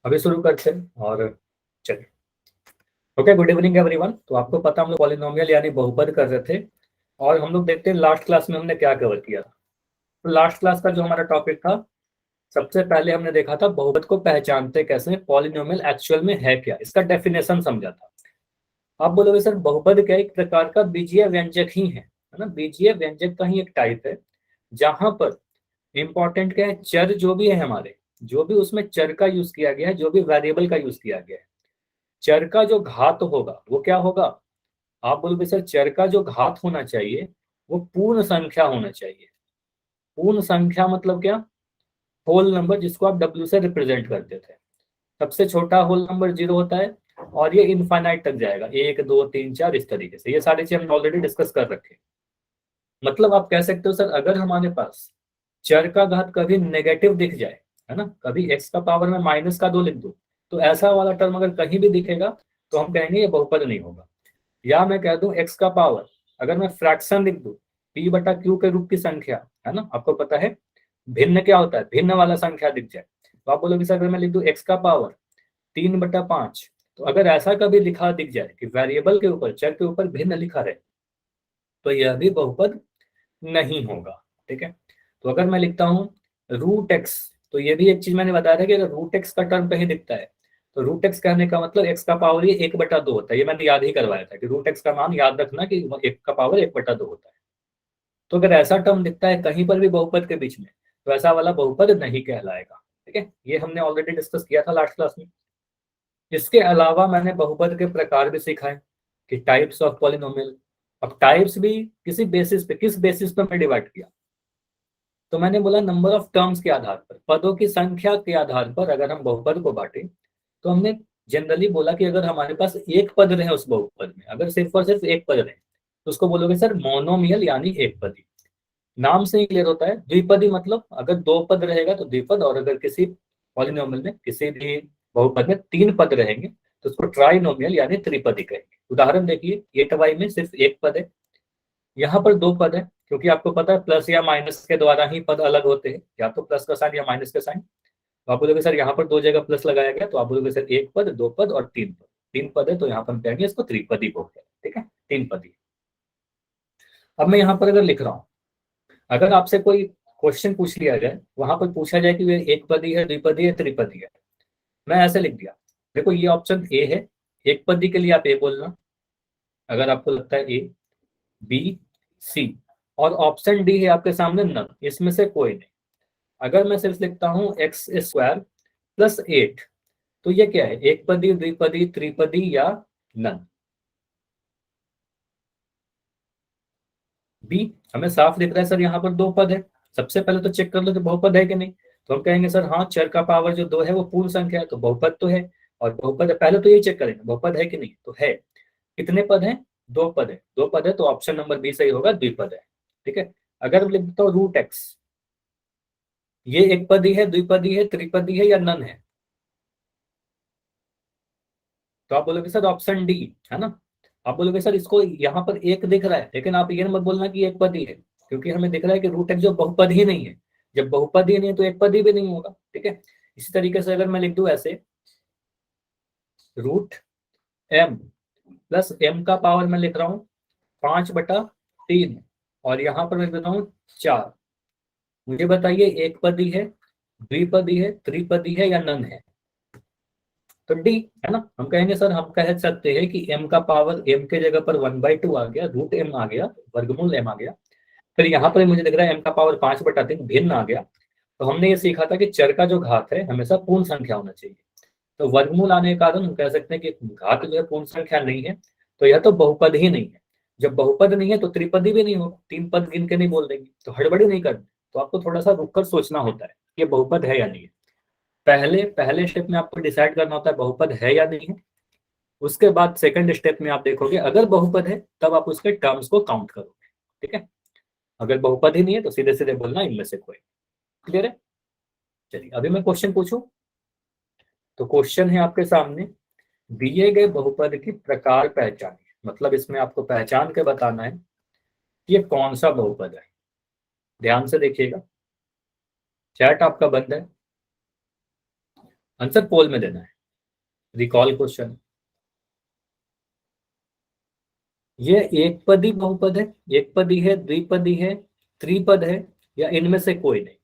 अभी शुरू करते हैं और चलिए। Okay, good evening everyone. तो आपको पता हम लोग पॉलिनोमियल यानी बहुपद कर रहे थे और हम लोग देखते हैं लास्ट क्लास में हमने क्या कवर किया था। तो लास्ट क्लास का जो हमारा टॉपिक था, सबसे पहले हमने देखा था बहुपद को पहचानते कैसे, पॉलिनोमियल एक्चुअल में है क्या, इसका डेफिनेशन समझा था। आप बोलोगे सर बहुपद क्या एक प्रकार का बीजीय व्यंजक ही है ना। बीजीय व्यंजक का ही एक टाइप है जहां पर इंपॉर्टेंट क्या है, चर जो भी है हमारे, जो भी उसमें चर का यूज किया गया है, जो भी वेरिएबल का यूज किया गया है, चर का जो घात होगा वो क्या होगा। आप बोलोगे सर चर का जो घात होना चाहिए वो पूर्ण संख्या होना चाहिए। पूर्ण संख्या मतलब क्या, होल नंबर जिसको आप डब्ल्यू से रिप्रेजेंट करते थे। सबसे छोटा होल नंबर जीरो होता है और ये इनफाइनाइट तक जाएगा, एक दो तीन चार इस तरीके से। ये सारी चीज हमने ऑलरेडी डिस्कस कर रखे। मतलब आप कह सकते हो सर अगर हमारे पास चर का घात कभी नेगेटिव दिख जाए, है ना, कभी एक्स का पावर में माइनस का दो लिख दो, तो ऐसा वाला टर्म अगर कहीं भी दिखेगा तो हम कहेंगे ये बहुपद नहीं होगा। या मैं कह दूं एक्स का पावर, अगर मैं फ्रैक्शन लिख दूं, पी बटा क्यू के रूप की संख्या, है ना, आपको पता है भिन्न क्या होता है, भिन्न वाला संख्या दिख जाए तो आप बोलोगे सर अगर मैं लिख दूं एक्स का पावर 3/5, तो अगर ऐसा कभी लिखा दिख जाए कि वेरिएबल के ऊपर, चर के ऊपर भिन्न लिखा रहे, तो यह भी बहुपद नहीं होगा। ठीक है। तो अगर मैं लिखता हूँ रूट एक्स, तो ये भी एक चीज मैंने बताया था कि अगर रूट एक्स का टर्म कहीं दिखता है तो रूट एक्स कहने का मतलब एक्स का पावर ये 1/2 होता है। ये मैंने याद ही करवाया था कि रूट एक्स का मान याद रखना कि एक का पावर 1/2 होता है। तो अगर ऐसा टर्म दिखता है कहीं पर भी बहुपद के बीच में, तो ऐसा वाला बहुपद नहीं कहलाएगा। ठीक है, ये हमने ऑलरेडी डिस्कस किया था लास्ट क्लास में। इसके अलावा मैंने बहुपद के प्रकार भी सिखाए कि टाइप्स ऑफ पॉलिनोमियल। अब टाइप्स भी किसी बेसिस पे, किस बेसिस पे मैं डिवाइड किया, तो मैंने बोला नंबर ऑफ टर्म्स के आधार पर, पदों की संख्या के आधार पर अगर हम बहुपद को बांटे, तो हमने जनरली बोला कि अगर हमारे पास एक पद रहे उस बहुपद में, अगर सिर्फ और सिर्फ एक पद रहे, तो उसको बोलोगे सर मोनोमियल यानी एक पदी। नाम से ही क्लियर होता है। द्विपदी मतलब अगर दो पद रहेगा तो द्विपद, और अगर किसी पॉलिनोमियल में, किसी भी बहुपद में तीन पद रहेंगे तो उसको ट्राइनोमियल यानी त्रिपदी कहेंगे। उदाहरण देखिए, 8y में सिर्फ एक पद है, यहाँ पर दो पद है, क्योंकि आपको पता है प्लस या माइनस के द्वारा ही पद अलग होते हैं, या तो प्लस का साइन या माइनस का साइन। तो आप बोलोगे सर यहाँ पर दो जगह प्लस लगाया गया, तो आप बोलोगे सर एक पद, दो पद और तीन पद। तीन पद है तो यहाँ पर हम कहेंगे इसको त्रिपदी बोलते हैं। ठीक है, तीन पदी। अब मैं यहाँ पर अगर लिख रहा हूँ, अगर आपसे कोई क्वेश्चन पूछ लिया जाए, वहां पर पूछा जाए कि वे एक पदी है, द्विपदी है, त्रिपदी है, मैं ऐसे लिख दिया, देखो ये ऑप्शन ए है, एक पदी के लिए आप ए बोलना अगर आपको लगता है ए, बी, सी, और ऑप्शन डी है आपके सामने नन, इसमें से कोई नहीं। अगर मैं सिर्फ लिखता हूँ एक्स स्क्वायर प्लस 8, तो ये क्या है, एक पदी, द्विपदी, त्रिपदी या नन। बी, हमें साफ दिख रहा है सर यहाँ पर दो पद है। सबसे पहले तो चेक कर लो कि बहुपद है कि नहीं। तो हम कहेंगे सर हाँ, चर का पावर जो दो है वो पूर्ण संख्या है, तो बहुपद तो है। और बहुपद है, पहले तो ये चेक करेंगे बहुपद है कि नहीं, तो है। कितने पद हैं, दो पद है, दो पद है, तो ऑप्शन नंबर बी सही होगा, द्विपद है। ठीक है। अगर मैं लिख देता हूँ रूट एक्स, ये एक पदी है, द्विपदी है, त्रिपदी है या नन है, तो आप बोलोगे सर ऑप्शन डी, है ना। आप बोलोगे सर इसको यहाँ पर एक दिख रहा है, लेकिन आप ये मत बोलना कि एक पद ही है, क्योंकि हमें दिख रहा है कि रूट एक्स जो बहुपद ही नहीं है। जब बहुपद ही नहीं है तो एक पद ही भी नहीं होगा। ठीक है। इसी तरीके से अगर मैं लिख दूं ऐसे, रूट एम प्लस एम का पावर मैं लिख रहा हूँ 5/3, और यहाँ पर मैं लिख देता हूँ 4। मुझे बताइए एक पदी है, द्विपदी है, त्रिपदी है या नन है, तो डी, है ना। हम कहेंगे सर, हम कह सकते हैं कि m का पावर, m के जगह पर 1/2 आ गया, रूट m आ गया, वर्गमूल m आ गया। फिर यहाँ पर मुझे दिख रहा है m का पावर 5/3 भिन्न आ गया। तो हमने ये सीखा था कि चर का जो घात है हमेशा पूर्ण संख्या होना चाहिए। तो वर्गमूल आने के कारण हम कह सकते हैं कि घात जो है पूर्ण संख्या नहीं है, तो यह तो बहुपद ही नहीं है। जब बहुपद नहीं है तो त्रिपदी भी नहीं होगा, तीन पद गिन के नहीं बोल देंगे, तो हड़बड़ी नहीं करनी। तो आपको थोड़ा सा रुक कर सोचना होता है कि ये बहुपद है या नहीं है। पहले पहले स्टेप में आपको डिसाइड करना होता है बहुपद है या नहीं है। उसके बाद सेकंड स्टेप में आप देखोगे अगर बहुपद है तब आप उसके टर्म्स को काउंट करोगे। ठीक है। अगर बहुपद ही नहीं है तो सीधे सीधे बोलना इनमें से कोई। क्लियर है। चलिए अभी मैं क्वेश्चन पूछूं। तो क्वेश्चन है आपके सामने, दिए गए बहुपद की प्रकार पहचानिए। मतलब इसमें आपको पहचान के बताना है कि ये कौन सा बहुपद है। ध्यान से देखिएगा, चैट आपका बंद है। आंसर पोल में देना है। Recall question. ये एक पदी बहुपद है, एक पदी है, द्विपदी है, त्रिपद है, या इनमें से कोई नहीं?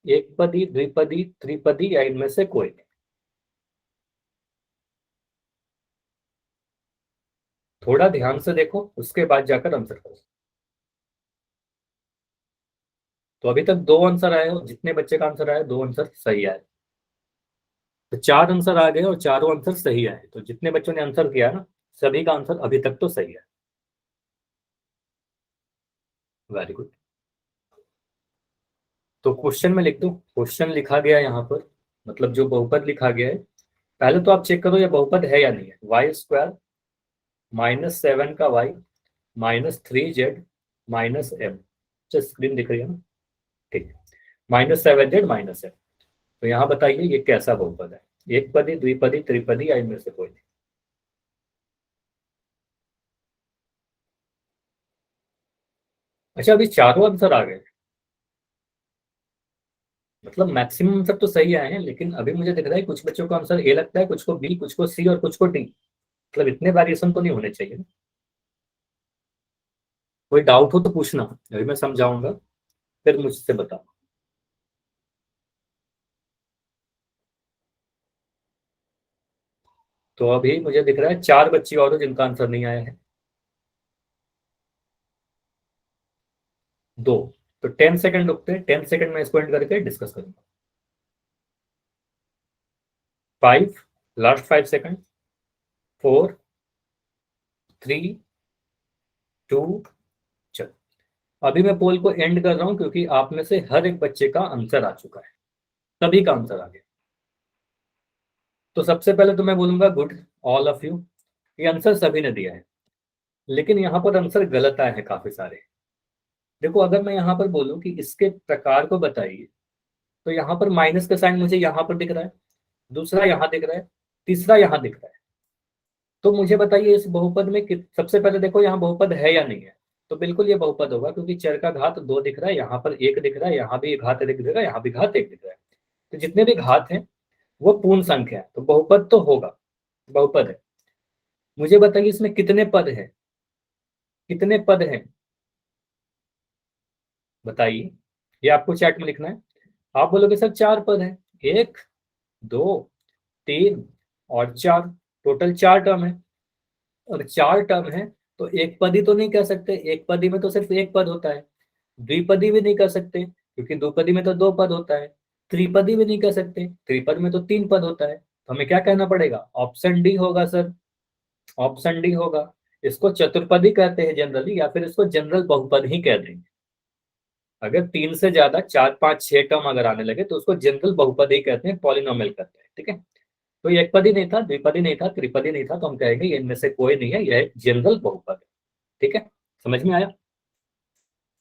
एक पदी, द्विपदी, त्रिपदी, या इनमें से कोई नहीं? थोड़ा ध्यान से देखो, उसके बाद जाकर आंसर करो। तो अभी तक दो आंसर आए हो, जितने बच्चे का आंसर आया दो आंसर सही आए। तो चार आंसर आ गए और चारों आंसर सही आए। तो जितने बच्चों ने आंसर किया ना, सभी का आंसर अभी तक तो सही है। Very good. तो क्वेश्चन में लिख दो, क्वेश्चन लिखा गया है यहाँ पर, मतलब जो बहुपद लिखा गया है। पहले तो आप चेक करो ये बहुपद है या नहीं है। वाई स्क्वायर -7 का वाई -3z -m। स्क्रीन दिख रही है ना? ठीक है। -7z -m। तो यहाँ बताइए ये कैसा बहुपद है? एक पदी, द्विपदी, त्रिपदी, या इनमें से कोई नहीं? अच्छा, अभी चारों आंसर आ गए। मतलब मैक्सिमम आंसर तो सही आए हैं, लेकिन अभी मुझे दिख रहा है कुछ बच्चों का आंसर ए लगता है, कुछ को बी, कुछ को सी, और कुछ को डी। मतलब इतने वेरिएशन तो नहीं होने चाहिए ना। कोई डाउट हो तो पूछना, अभी मैं समझाऊंगा, फिर मुझसे बताओ। तो अभी मुझे दिख रहा है चार बच्चे और हो जिनका आंसर नहीं आया है। दो। तो 10 सेकंड रुकते हैं, 10 सेकंड में इसको एंड करके डिस्कस करूंगा। 5, लास्ट 5 सेकंड। 4, 3, 2, चलो। अभी मैं पोल को एंड कर रहा हूं, क्योंकि आप में से हर एक बच्चे का आंसर आ चुका है। सभी का आंसर आ गया। तो सबसे पहले तो मैं बोलूंगा गुड, ऑल ऑफ यू। ये आंसर सभी ने दिया है, लेकिन यहाँ पर आंसर गलत आए हैं काफी सारे। देखो, अगर मैं यहाँ पर बोलूं कि इसके प्रकार को बताइए, तो यहाँ पर माइनस का साइन मुझे यहाँ पर दिख रहा है, दूसरा यहाँ दिख रहा है, तीसरा यहाँ दिख रहा है। तो मुझे बताइए इस बहुपद में सबसे पहले देखो यहाँ बहुपद है या नहीं है। तो बिल्कुल ये बहुपद होगा, क्योंकि चर का घात 2 दिख रहा है, यहाँ पर 1 दिख रहा है, यहाँ भी घात 1 दिख रहा है, यहाँ भी घात 1 दिख रहा है। तो जितने भी घात हैं वो पूर्ण संख्या है, तो बहुपद तो होगा, बहुपद है। मुझे बताइए इसमें कितने पद हैं? कितने पद हैं बताइए। ये आपको चैट में लिखना है। आप बोलोगे सर 4 पद हैं। 1, 2, 3 और 4। टोटल 4 टर्म है। और 4 टर्म है, तो एक पदी तो नहीं कह सकते, एक पदी में तो सिर्फ एक पद होता है। द्विपदी भी नहीं कर सकते, क्योंकि द्विपदी में तो 2 पद होता है। त्रिपदी भी नहीं कर सकते, त्रिपद में तो 3 पद होता है। तो हमें क्या कहना पड़ेगा? ऑप्शन डी होगा सर, ऑप्शन डी होगा। इसको चतुर्पदी कहते हैं जनरली, या फिर इसको जनरल बहुपद ही कह देंगे। अगर 3 से ज्यादा 4, 5, 6 टर्म अगर आने लगे तो उसको जनरल बहुपद ही कहते हैं, पॉलिनोमियल कहते हैं। ठीक है। तो ये एक पदी नहीं था, द्विपदी नहीं था, त्रिपदी नहीं था, तो हम कहेंगे ये इनमें से कोई नहीं है, यह एक जनरल बहुपद है। ठीक है। समझ में आया?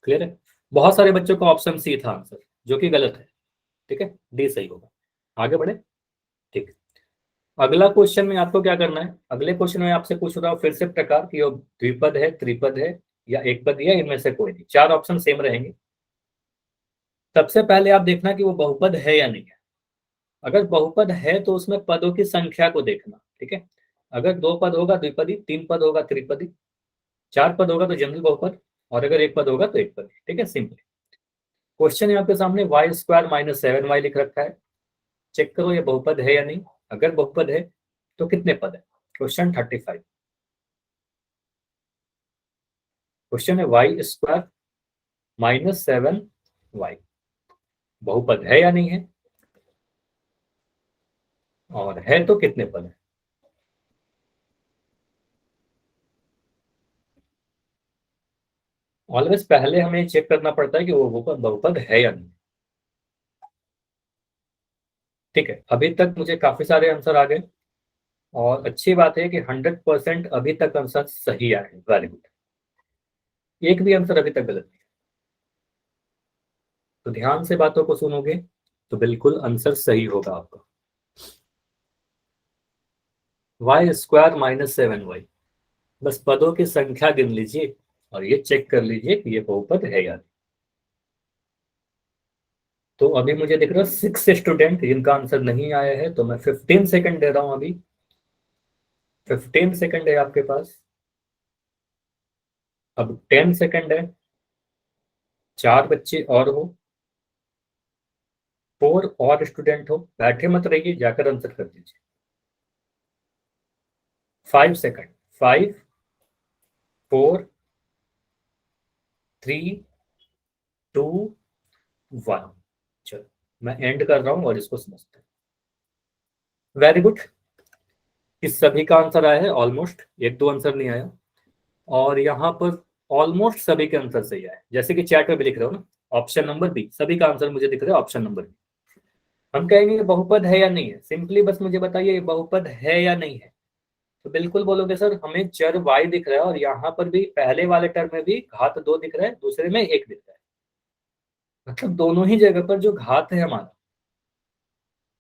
क्लियर है? बहुत सारे बच्चों का ऑप्शन सी था आंसर, जो कि गलत है। ठीक है, डी सही होगा। आगे बढ़े। ठीक है। अगला क्वेश्चन में आपको क्या करना है? अगले क्वेश्चन में आपसे पूछ रहा हूँ फिर से प्रकार की, वो द्विपद है, त्रिपद है, या एक पद है, इनमें से कोई नहीं। चार ऑप्शन सेम रहेंगे। सबसे पहले आप देखना कि वो बहुपद है या नहीं है। अगर बहुपद है तो उसमें पदों की संख्या को देखना। ठीक है। अगर 2 पद होगा द्विपदी, 3 पद होगा त्रिपदी, 4 पद होगा तो जनरल बहुपद, और अगर एक पद होगा तो एक पद। ठीक है, सिंपल। क्वेश्चन है आपके सामने, y² -7y लिख रखा है। चेक करो ये बहुपद है या नहीं। अगर बहुपद है तो कितने पद है? क्वेश्चन 35। क्वेश्चन है y² -7y बहुपद है या नहीं है, और है तो कितने पद है? ऑलवेज पहले हमें चेक करना पड़ता है कि वो बहुपद बहुपद है या नहीं। ठीक है, अभी तक मुझे काफी सारे आंसर आ गए, और अच्छी बात है कि 100% अभी तक आंसर सही आए। Very good. एक भी आंसर अभी तक गलत नहीं। तो ध्यान से बातों को सुनोगे तो बिल्कुल आंसर सही होगा आपका। y² -7y, बस पदों की संख्या गिन लीजिए और ये चेक कर लीजिए कि ये बहुपद है या नहीं। तो अभी मुझे दिख रहा है 6 स्टूडेंट जिनका आंसर नहीं आया है, तो मैं 15 सेकंड दे रहा हूं। अभी 15 सेकंड है आपके पास। अब 10 सेकंड है। 4 बच्चे और हो, 4 और स्टूडेंट हो, बैठे मत रहिए, जाकर आंसर कर दीजिए। 5 सेकंड। 5 4 3 2 1। चलो मैं एंड कर रहा हूं और इसको समझते हैं। Very good. इस सभी का आंसर आया है ऑलमोस्ट, एक दो आंसर नहीं आया। और यहाँ पर ऑलमोस्ट सभी के आंसर सही आए, जैसे कि चैट में भी लिख रहे हो ना, ऑप्शन नंबर बी। सभी का आंसर मुझे दिख रहा है ऑप्शन नंबर बी। हम कहेंगे ये बहुपद है या नहीं है, सिंपली बस मुझे बताइए ये बहुपद है या नहीं है। तो बिल्कुल बोलोगे सर हमें चर y दिख रहा है और यहाँ पर भी पहले वाले टर्म में भी घात 2 दिख रहा है, दूसरे में 1 दिख रहा है। मतलब दोनों ही जगह पर जो घात है हमारा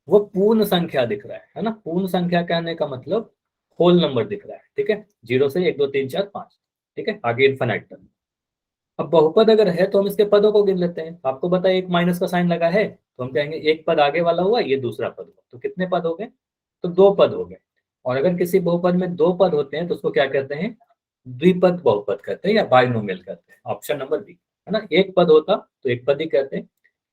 वो पूर्ण संख्या दिख रहा है ना। पूर्ण संख्या कहने का मतलब होल नंबर दिख रहा है, ठीक है। 0 से 1 2 3 4 5, ठीक है, आगे इनफाइनाइट तक। अब बहुपद अगर है तो हम इसके पदों को गिन लेते हैं। आपको पता है एक माइनस का साइन लगा है, तो हम कहेंगे एक पद आगे वाला हुआ, ये दूसरा पद हुआ, तो कितने पद हो गए? तो 2 पद हो गए। और अगर किसी बहुपद में 2 पद होते हैं तो उसको क्या कहते हैं? द्विपद बहुपद कहते हैं या बाइनोमियल कहते हैं। ऑप्शन नंबर बी है ना। एक पद होता तो एक पद ही कहते हैं,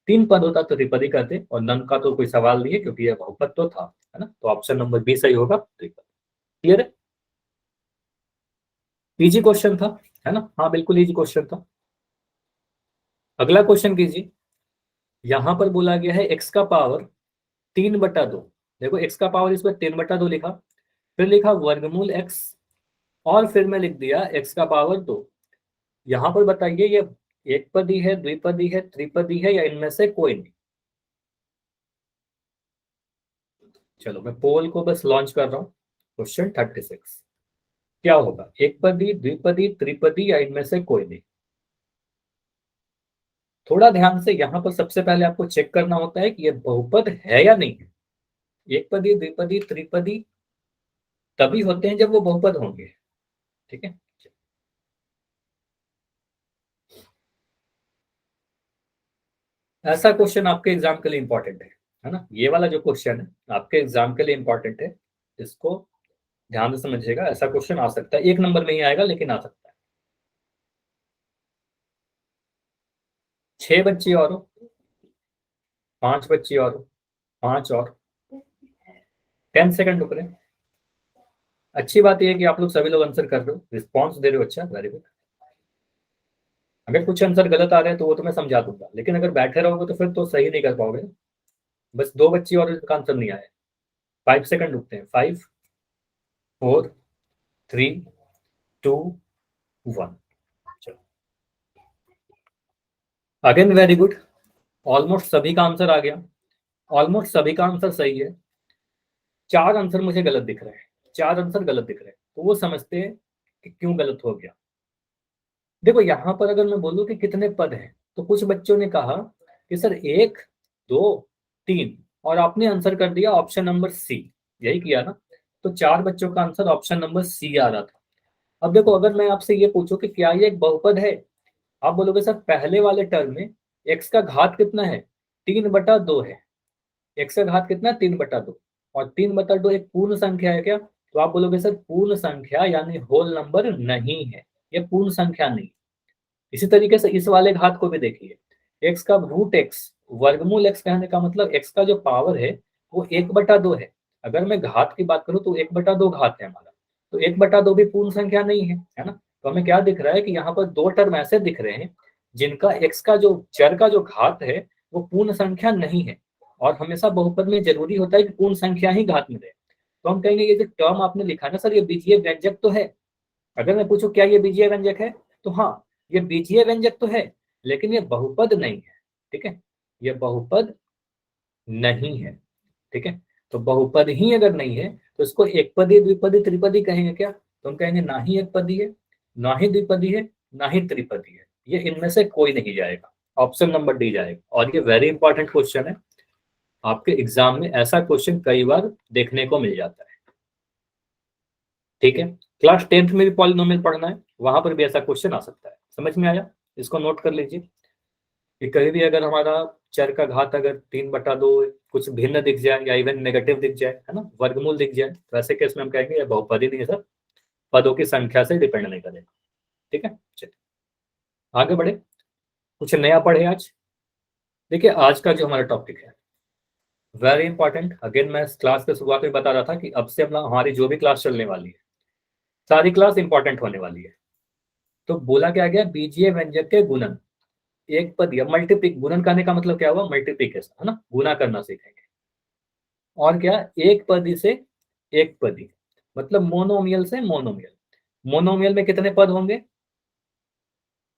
3 पद होता तो त्रिपदी कहते, और नन का तो कोई सवाल नहीं है क्योंकि यह बहुपद तो था, है ना। तो ऑप्शन नंबर बी सही होगा, त्रिपद। क्लियर है? इजी क्वेश्चन था, है ना। हाँ बिल्कुल इजी क्वेश्चन था। अगला क्वेश्चन कीजिए। यहां पर बोला गया है x का पावर 3/2। देखो x का पावर इसमें 3/2 लिखा, फिर लिखा वर्गमूल x, और फिर मैं लिख दिया x का पावर 2। यहां पर बताइए ये एक पदी है, द्विपदी है, त्रिपदी है, या इनमें से कोई नहीं। चलो मैं पोल को बस लॉन्च कर रहा हूं। क्वेश्चन 36 क्या होगा? एक पदी, द्विपदी, त्रिपदी, या इनमें से कोई नहीं। थोड़ा ध्यान से, यहां पर सबसे पहले आपको चेक करना होता है कि ये बहुपद है या नहीं है। एक पदी, द्विपदी, त्रिपदी तभी होते हैं जब वो बहुपद होंगे, ठीक है। ऐसा क्वेश्चन आपके एग्जाम के लिए इंपॉर्टेंट है ना। ये वाला जो क्वेश्चन है आपके एग्जाम के लिए इंपॉर्टेंट है, इसको ध्यान से समझिएगा। ऐसा क्वेश्चन आ सकता है, एक नंबर में ही आएगा लेकिन आ सकता है। 6 बच्चे और हो, 5 बच्चे और हो, 5 और 10 सेकंड रुक रहे हैं। अच्छी बात यह है कि आप लोग सभी लोग आंसर कर रहे हो, रिस्पॉन्स दे रहे हो, अच्छा, वेरी गुड। अगर कुछ आंसर गलत आ रहे हैं तो वो तो मैं समझा दूंगा, लेकिन अगर बैठे रहोगे तो फिर तो सही नहीं कर पाओगे। बस 2 बच्चे और इसका आंसर नहीं आया। 5 सेकंड रुकते हैं। 5 4 3 2 1। चलो अगेन वेरी गुड। ऑलमोस्ट सभी का आंसर आ गया, ऑलमोस्ट सभी का आंसर सही है। 4 आंसर मुझे गलत दिख रहे हैं, 4 आंसर गलत दिख रहे हैं, तो वो समझते हैं कि क्यों गलत हो गया। देखो यहां पर अगर मैं बोलूं कि कितने पद हैं, तो कुछ बच्चों ने कहा कि सर 1 2 3, और आपने आंसर कर दिया ऑप्शन नंबर सी। यही किया ना। तो 4 बच्चों का आंसर ऑप्शन नंबर सी आ रहा था। अब देखो अगर मैं आपसे ये पूछूं कि क्या ये एक बहुपद है, आप बोलोगे सर पहले वाले टर्म में x का घात कितना है? 3/2 है। x का घात कितना है? 3/2। और 3/2 एक पूर्ण संख्या है क्या? तो आप बोलोगे सर पूर्ण संख्या यानी होल नंबर नहीं है, ये पूर्ण संख्या नहीं। इसी तरीके से इस वाले घात को भी देखिए, x का रूट x, वर्गमूल x कहने का मतलब x का जो पावर है वो 1/2 है। अगर मैं घात की बात करूं तो 1/2 घात है हमारा, तो 1/2 भी पूर्ण संख्या नहीं है ना। तो हमें क्या दिख रहा है कि यहाँ पर 2 टर्म ऐसे दिख रहे हैं जिनका x का जो चर का जो घात है वो पूर्ण संख्या नहीं है। और हमेशा बहुपद में जरूरी होता है कि पूर्ण संख्या ही घात में रहे। तो हम कहेंगे ये जो टर्म आपने लिखा ना सर, ये बीजीय व्यंजक तो है। अगर मैं पूछूं क्या ये बीजीय व्यंजक है, तो हाँ ये बीजीय व्यंजक तो है, लेकिन ये बहुपद नहीं है, ठीक है। ये बहुपद नहीं है, ठीक है। तो बहुपद ही अगर नहीं है तो इसको एकपदी, द्विपदी, त्रिपदी कहेंगे क्या? तो हम कहेंगे ना ही एकपदी है, ना ही द्विपदी है, ना ही त्रिपदी है। ये इनमें से कोई नहीं जाएगा, ऑप्शन नंबर डी जाएगा। और ये वेरी इंपॉर्टेंट क्वेश्चन है, आपके एग्जाम में ऐसा क्वेश्चन कई बार देखने को मिल जाता है, ठीक है। क्लास 10th में भी पॉलिनोमियल पढ़ना है, वहां पर भी ऐसा क्वेश्चन आ सकता है। समझ में आया? इसको नोट कर लीजिए। कि कहीं भी अगर हमारा चर का घात अगर 3/2 कुछ भिन्न दिख जाए या इवन नेगेटिव दिख जाए, है ना, वर्गमूल दिख जाए, तो ऐसे केस में हम कहेंगे ये बहुपदी नहीं है सर, पदों की संख्या से डिपेंड नहीं करेगा। ठीक है, चलिए आगे बढ़े, कुछ नया पढ़े आज। देखिए आज का जो हमारा टॉपिक है वेरी इंपॉर्टेंट। अगेन मैं क्लास के शुरुआत में बता रहा था कि अब से अपना हमारी जो भी क्लास चलने वाली है सारी क्लास इंपॉर्टेंट होने वाली है। तो बोला क्या गया, बीजीय व्यंजक के गुणन एक पद या मल्टीप्लिक, गुणन करने का मतलब क्या हुआ, मल्टीप्लिकेशन, है ना, गुना करना सीखेंगे। और क्या, एक पदी से एक पदी, मतलब मोनोमियल से मोनोमियल। मोनोमियल में कितने पद होंगे,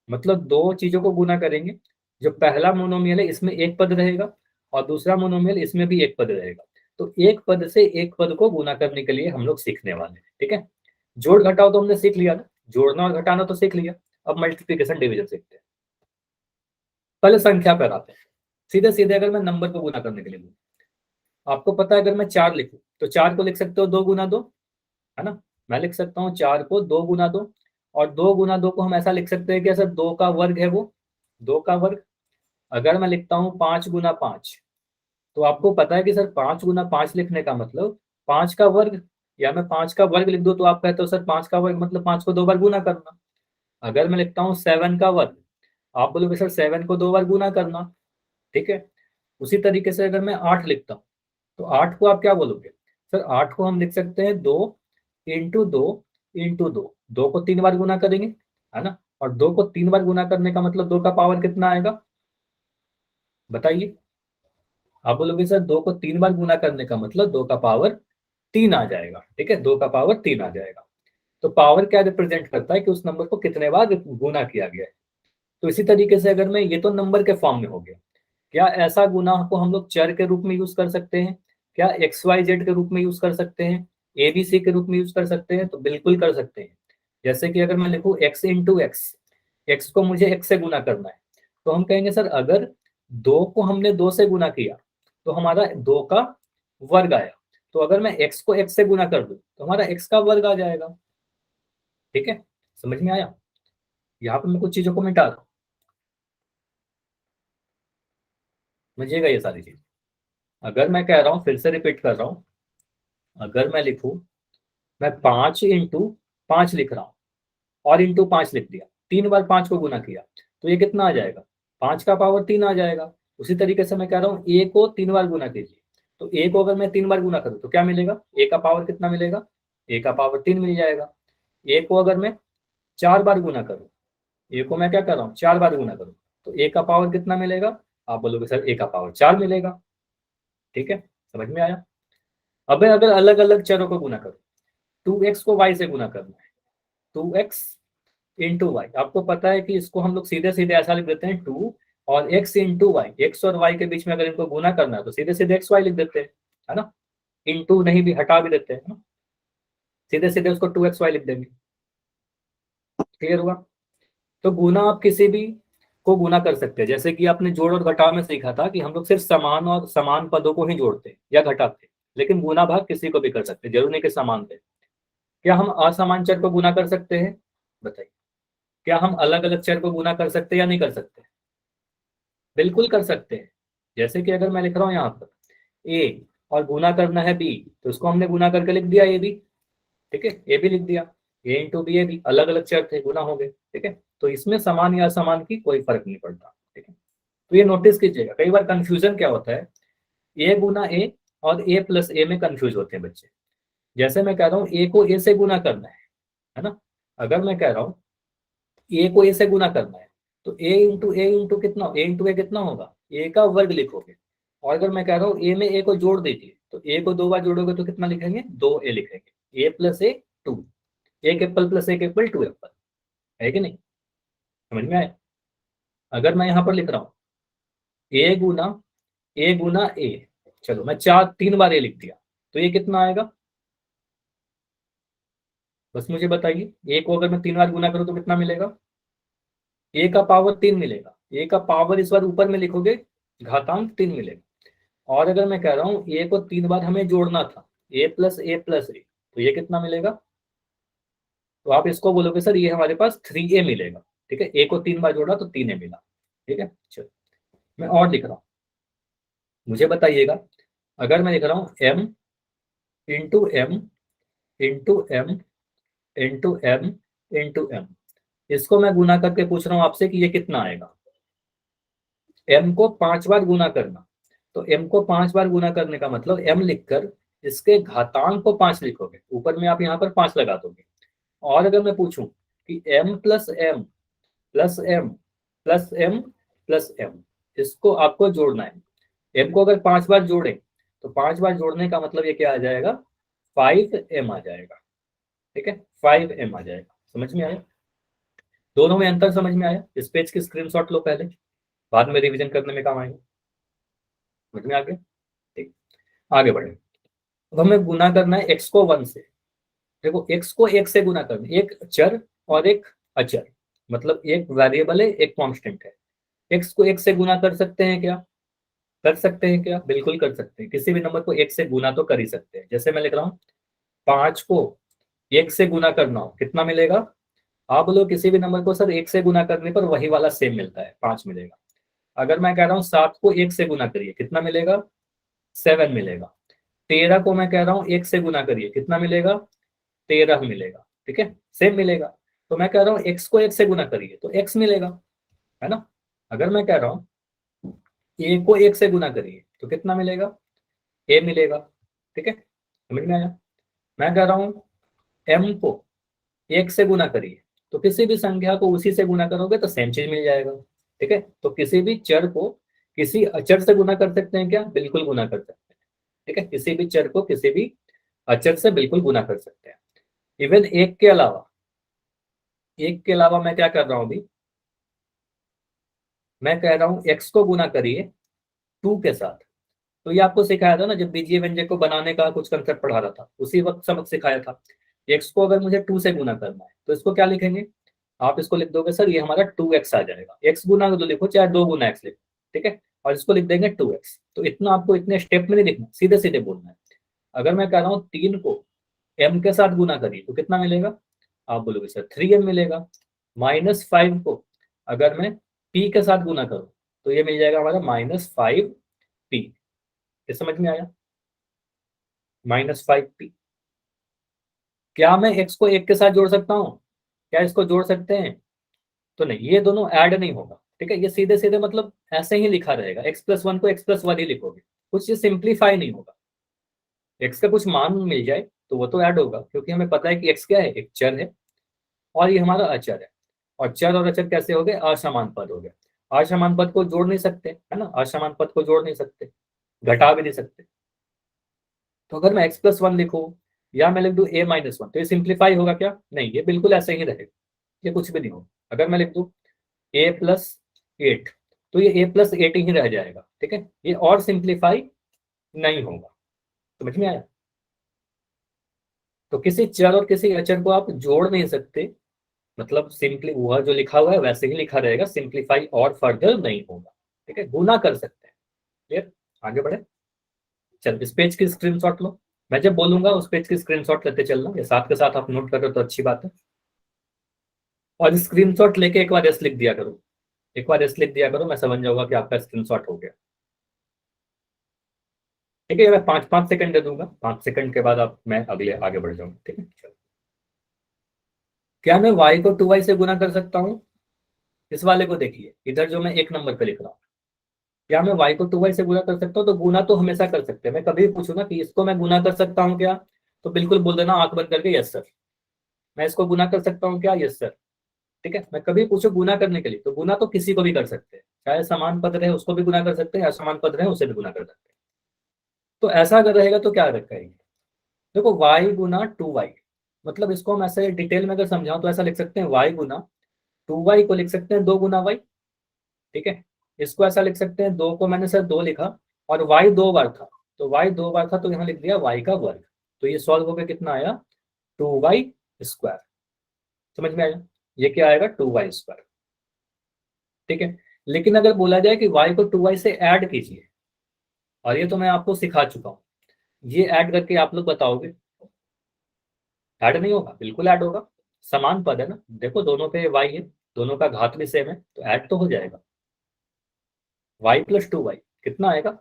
मतलब दो चीजों को गुना करेंगे। जो पहला मोनोमियल है इसमें एक पद रहेगा और दूसरा मोनोमियल इसमें भी एक पद रहेगा। तो एक पद से एक पद को गुना करने के लिए हम लोग सीखने वाले हैं। ठीक है, जोड़ घटाओ तो हमने सीख लिया ना, जोड़ना और घटाना तो सीख लिया। अब मल्टीप्लीकेशन डिवीजन सीखते हैं। पहले संख्या पर आते हैं। सीधे सीधे अगर मैं नंबर को गुना करने के लिए, आपको पता है अगर मैं 4 लिखूं तो 4 को लिख सकते हो 2 गुना 2, है ना। मैं लिख सकता हूँ 4 को 2 गुना 2, और 2 गुना 2 को हम ऐसा लिख सकते हैं कि ऐसा 2 का वर्ग है वो, 2 का वर्ग। अगर मैं लिखता हूँ 5 गुना 5, तो आपको पता है कि सर 5 गुना 5 लिखने का मतलब 5 का वर्ग, या मैं 5 का वर्ग लिख दूं तो आप कहते हो सर 5 का वर्ग मतलब 5 को 2 बार गुना करना। अगर मैं लिखता हूँ 7 का वर्ग, आप बोलोगे सर 7 को 2 बार गुना करना। ठीक है, उसी तरीके से अगर मैं 8 लिखता हूँ तो 8 को आप क्या बोलोगे, सर 8 को हम लिख सकते हैं 2 इंटू 2 इंटू 2, 2 को 3 बार गुना करेंगे, है ना। और 2 को 3 बार गुना करने का मतलब 2 का पावर कितना आएगा, बताइए। आप बोलोगे सर 2 को 3 बार गुना करने का मतलब 2 का पावर 3 आ जाएगा। ठीक है, 2 का पावर 3 आ जाएगा। तो पावर क्या रिप्रेजेंट करता है कि उस नंबर को कितने बार गुना किया गया है। तो इसी तरीके से अगर मैं, ये तो नंबर के फॉर्म में हो गया, क्या ऐसा गुना को हम लोग चर के रूप में यूज कर सकते हैं, क्या एक्स वाई जेड के रूप में यूज कर सकते हैं, ए बी सी के रूप में यूज कर सकते हैं, तो बिल्कुल कर सकते हैं। जैसे कि अगर मैं लिखूं एक्स इंटू एक्स, एक्स को मुझे एक्स से गुना करना है, तो हम कहेंगे सर अगर 2 को हमने 2 से गुना किया तो हमारा 2 का वर्ग आया। तो अगर मैं एक्स को एक्स से गुना कर दूं तो हमारा एक्स का वर्ग आ जाएगा। ठीक है, समझ में आया। यहाँ पर मैं कुछ चीजों को मिटा रहा हूं, समझिएगा ये सारी चीज। अगर मैं कह रहा हूँ, फिर से रिपीट कर रहा हूँ, अगर मैं लिखूं, मैं 5 इंटू 5 लिख रहा हूँ और इंटू 5 लिख दिया, 3 बार 5 को गुना किया, तो ये कितना आ जाएगा, 5 का पावर 3 आ जाएगा। उसी तरीके से मैं कह रहा हूँ ए को 3 बार गुना कीजिए, तो ए को अगर मैं 3 बार गुना करूँ तो क्या मिलेगा, ए का पावर कितना मिलेगा, ए का पावर 3 मिल जाएगा। ए को अगर मैं 4 बार गुना करूँ, ए को मैं क्या कर रहा हूँ 4 बार गुना करूँ, तो ए का पावर कितना मिलेगा, आप बोलोगे सर ए का पावर 4 मिलेगा। ठीक है, समझ में आया। अब अगर अलग अलग चरों को गुना करो, 2x को y से गुना करना है, 2x इंटू वाई, आपको पता है कि इसको हम लोग सीधे सीधे ऐसा लिख देते हैं 2 और x इंटू वाई, एक्स और y के बीच में अगर इनको गुना करना है तो सीधे सीधे एक्स वाई लिख देते हैं, है ना। इंटू नहीं भी हटा भी देते हैं ना, सीधे सीधे उसको 2xy लिख देंगे। क्लियर हुआ। तो गुना आप किसी भी को गुना कर सकते हैं, जैसे कि आपने जोड़ और घटाव में सीखा था कि हम लोग सिर्फ समान और समान पदों को ही जोड़ते या घटाते, लेकिन गुना भाग किसी को भी कर सकते, जरूर नहीं कि समान थे। क्या हम असमान चर को गुना कर सकते हैं, बताइए। क्या हम अलग अलग चर को गुना कर सकते हैं या नहीं कर सकते, बिल्कुल कर सकते हैं। जैसे कि अगर मैं लिख रहा हूँ यहाँ पर ए और गुना करना है बी, तो उसको हमने गुना करके लिख दिया ए बी। ठीक है, ए बी लिख दिया, ए इंटू बी ए बी, अलग अलग चर थे गुना हो गए। ठीक है, तो इसमें समान या असमान की कोई फर्क नहीं पड़ता। ठीक है, तो ये नोटिस कीजिएगा, कई बार कंफ्यूजन क्या होता है, ए गुना ए और ए प्लस ए में कंफ्यूज होते हैं बच्चे। जैसे मैं कह रहा हूँ ए को ए से गुना करना है ना। अगर मैं कह रहा हूँ ए को ए से गुना करना है, तो ए इंटू कितना, ए इंटू ए कितना होगा, ए का वर्ग लिखोगे। और अगर मैं कह रहा हूँ ए में ए को जोड़ दीजिए, तो ए को 2 बार जोड़ोगे तो कितना लिखेंगे, 2 ए लिखेंगे, ए प्लस ए 2, एक एप्पल प्लस एक एप्पल 2 एप्पल, है कि नहीं, समझ में आया। अगर मैं यहाँ पर लिख रहा हूँ ए गुना ए, चलो मैं 3 बार ए लिख दिया, तो ये कितना आएगा, बस मुझे बताइए। ए को अगर मैं 3 बार गुना करूँ तो कितना मिलेगा, ए का पावर 3 मिलेगा, ए का पावर इस बार ऊपर में लिखोगे घातांक 3 मिलेगा। और अगर मैं कह रहा हूँ ए को 3 बार हमें जोड़ना था, ए प्लस ए, तो ये कितना मिलेगा, तो आप इसको बोलोगे सर ये हमारे पास 3a मिलेगा। ठीक है, ए को 3 बार जोड़ा तो 3a मिला। ठीक है, चलो मैं और लिख रहा हूँ, मुझे बताइएगा, अगर मैं लिख रहा हूँ m into M into M into M into M, इसको मैं गुना करके पूछ रहा हूँ आपसे कि ये कितना आएगा। m को 5 बार गुना करना, तो m को 5 बार गुना करने का मतलब m लिखकर इसके घातांक को 5 लिखोगे, ऊपर में आप यहाँ पर 5 लगा दोगे। और अगर मैं पूछूं कि m plus M plus M plus M plus M, इसको आपको जोड़ना है। m को अगर 5 बार जोड़े तो 5 बार जोड़ने का मतलब ये क्या आ जाएगा, 5m आ जाएगा। ठीक है, 5m आ जाएगा। समझ में आया? दोनों में अंतर समझ में आया? इस पेज की स्क्रीनशॉट लो पहले, बाद में रिवीजन करने में काम आएगा। समझ में आ गया? ठीक, आगे बढ़े। अब हमें गुना करना है x को 1 से। देखो x को 1 से गुना करना, एक चर और एक अचर, मतलब एक वेरिएबल है एक कांस्टेंट है। x को 1 से गुना कर सकते हैं क्या? कर सकते हैं क्या? बिल्कुल कर सकते हैं। किसी भी नंबर को 1 से गुना तो कर ही सकते हैं। जैसे मैं लिख रहा हूँ 5 को 1 से गुना करना हो कितना मिलेगा? आप बोलो किसी भी नंबर को सर 1 से गुना करने पर वही वाला सेम मिलता है, 5 मिलेगा। अगर मैं कह रहा हूँ 7 को 1 से गुना करिए कितना मिलेगा? 7 मिलेगा। 13 को मैं कह रहा हूँ 1 से गुना करिए कितना मिलेगा? 13 मिलेगा। ठीक है, सेम मिलेगा। तो मैं कह रहा हूँ x को 1 से गुना करिए तो x मिलेगा, है ना। अगर मैं कह रहा हूँ a को 1 से गुना करिए तो कितना मिलेगा? a मिलेगा। ठीक है, समझ में आया? मैं कह रहा हूँ m को 1 से गुना करिए तो किसी भी संख्या को उसी से गुना करोगे तो सेम चीज मिल जाएगा। ठीक है, तो किसी भी चर को किसी अचर से गुना कर सकते हैं क्या? बिल्कुल गुना कर सकते हैं। ठीक है, किसी भी चर को किसी भी अचर से बिल्कुल गुना कर सकते हैं। इवन एक के अलावा मैं क्या कर रहा हूं अभी, मैं कह रहा हूं x को गुना करिए 2 के साथ। तो ये आपको सिखाया था ना जब बीजीय व्यंजक को बनाने का कुछ कंसेप्ट पढ़ा रहा था, उसी वक्त सबक सिखाया था। x को अगर मुझे 2 से गुना करना है तो इसको क्या लिखेंगे? आप इसको लिख दोगे सर ये हमारा 2x आ जाएगा। x गुना तो लिखो चाहे 2 गुना x लिखो। ठीक है, और इसको लिख देंगे 2x। तो इतना आपको इतने स्टेप में नहीं लिखना, सीधे सीधे बोलना है। अगर मैं कह रहा हूँ 3 को m के साथ गुना करिए तो कितना मिलेगा? आप बोलोगे सर 3m मिलेगा। -5 को अगर मैं p के साथ गुना करूं तो ये मिल जाएगा हमारा -5p। ये समझ में आया? -5p। क्या मैं x को 1 के साथ जोड़ सकता हूँ? क्या इसको जोड़ सकते हैं? तो नहीं, ये दोनों ऐड नहीं होगा। ठीक है, ये सीधे सीधे मतलब ऐसे ही लिखा रहेगा, x+1 को x+1 ही लिखोगे, कुछ ये सिंप्लीफाई नहीं होगा। x का कुछ मान मिल जाए तो वो तो ऐड होगा, क्योंकि हमें पता है कि x क्या है, एक चर है और ये हमारा अचर है। और चर और अचर कैसे हो गए? असमान पद हो गए। असमान पद को जोड़ नहीं सकते, है ना, असमान पद को जोड़ नहीं सकते, घटा भी नहीं सकते। तो अगर मैं x+1 लिखूं या मैं लिख दूं a-1 तो ये सिंप्लीफाई होगा क्या? नहीं, ये बिल्कुल ऐसे ही रहेगा, ये कुछ भी नहीं होगा। अगर मैं लिख दूं a+8 तो ये a+8 ही रह जाएगा। ठीक है, ये और सिंप्लीफाई नहीं होगा। समझ में आया? तो किसी चर और किसी अचर को आप जोड़ नहीं सकते, मतलब सिंपली वह जो लिखा हुआ है वैसे ही लिखा रहेगा, सिंप्लीफाई और फर्दर नहीं होगा। ठीक है, गुना कर सकते हैं। क्लियर? आगे बढ़े। चल इस पेज की स्क्रीनशॉट लो, मैं जब बोलूंगा उस पेज की स्क्रीनशॉट लेते चलना, ये साथ के साथ आप नोट कर रहे हो तो अच्छी बात है। और स्क्रीनशॉट लेके एक बार एस लिख दिया करो, एक बार एस लिख दिया करो, मैं समझ जाऊंगा कि आपका स्क्रीनशॉट हो गया। ठीक है, मैं 5-5 सेकंड दे दूंगा, 5 सेकंड के बाद आप मैं अगले आगे बढ़ जाऊंगा। ठीक है, चलो। क्या मैं y को 2y से गुना कर सकता हूँ? इस वाले को देखिए, इधर जो मैं एक नंबर पे लिख रहा हूँ, क्या मैं y को 2y से गुना कर सकता हूँ? तो गुना तो हमेशा कर सकते हैं। मैं कभी भी पूछूंगा कि इसको मैं गुना कर सकता हूँ क्या, तो बिल्कुल बोल देना आंख बंद करके यस सर। मैं इसको गुना कर सकता हूँ क्या? Yes sir. ठीक है, मैं कभी पूछू गुना करने के लिए तो गुना तो किसी को भी कर सकते हैं, चाहे समान पद रहे उसको भी गुना कर सकते हैं, असमान पद रहे उसे भी गुना कर सकते हैं। तो ऐसा अगर रहेगा तो क्या रखेंगे? देखो y गुना 2y, मतलब इसको हम ऐसे डिटेल में अगर समझाऊं तो ऐसा लिख सकते हैं y गुना 2y को लिख सकते हैं 2 गुना y। ठीक है, इसको ऐसा लिख सकते हैं, 2 को मैंने सर 2 लिखा और y 2 बार था, तो y 2 बार था तो यहाँ लिख दिया y का वर्ग। तो ये सॉल्व होकर कितना आया? 2y²। समझ में आया? ये क्या आएगा? 2y²। ठीक है, लेकिन अगर बोला जाए कि y को 2y से ऐड कीजिए, और ये तो मैं आपको सिखा चुका हूँ, ये ऐड करके आप लोग बताओगे, ऐड नहीं होगा? बिल्कुल ऐड होगा, समान पद है ना। देखो दोनों पे y है, दोनों का घात भी सेम है, तो ऐड तो हो जाएगा। y प्लस 2y कितना आएगा,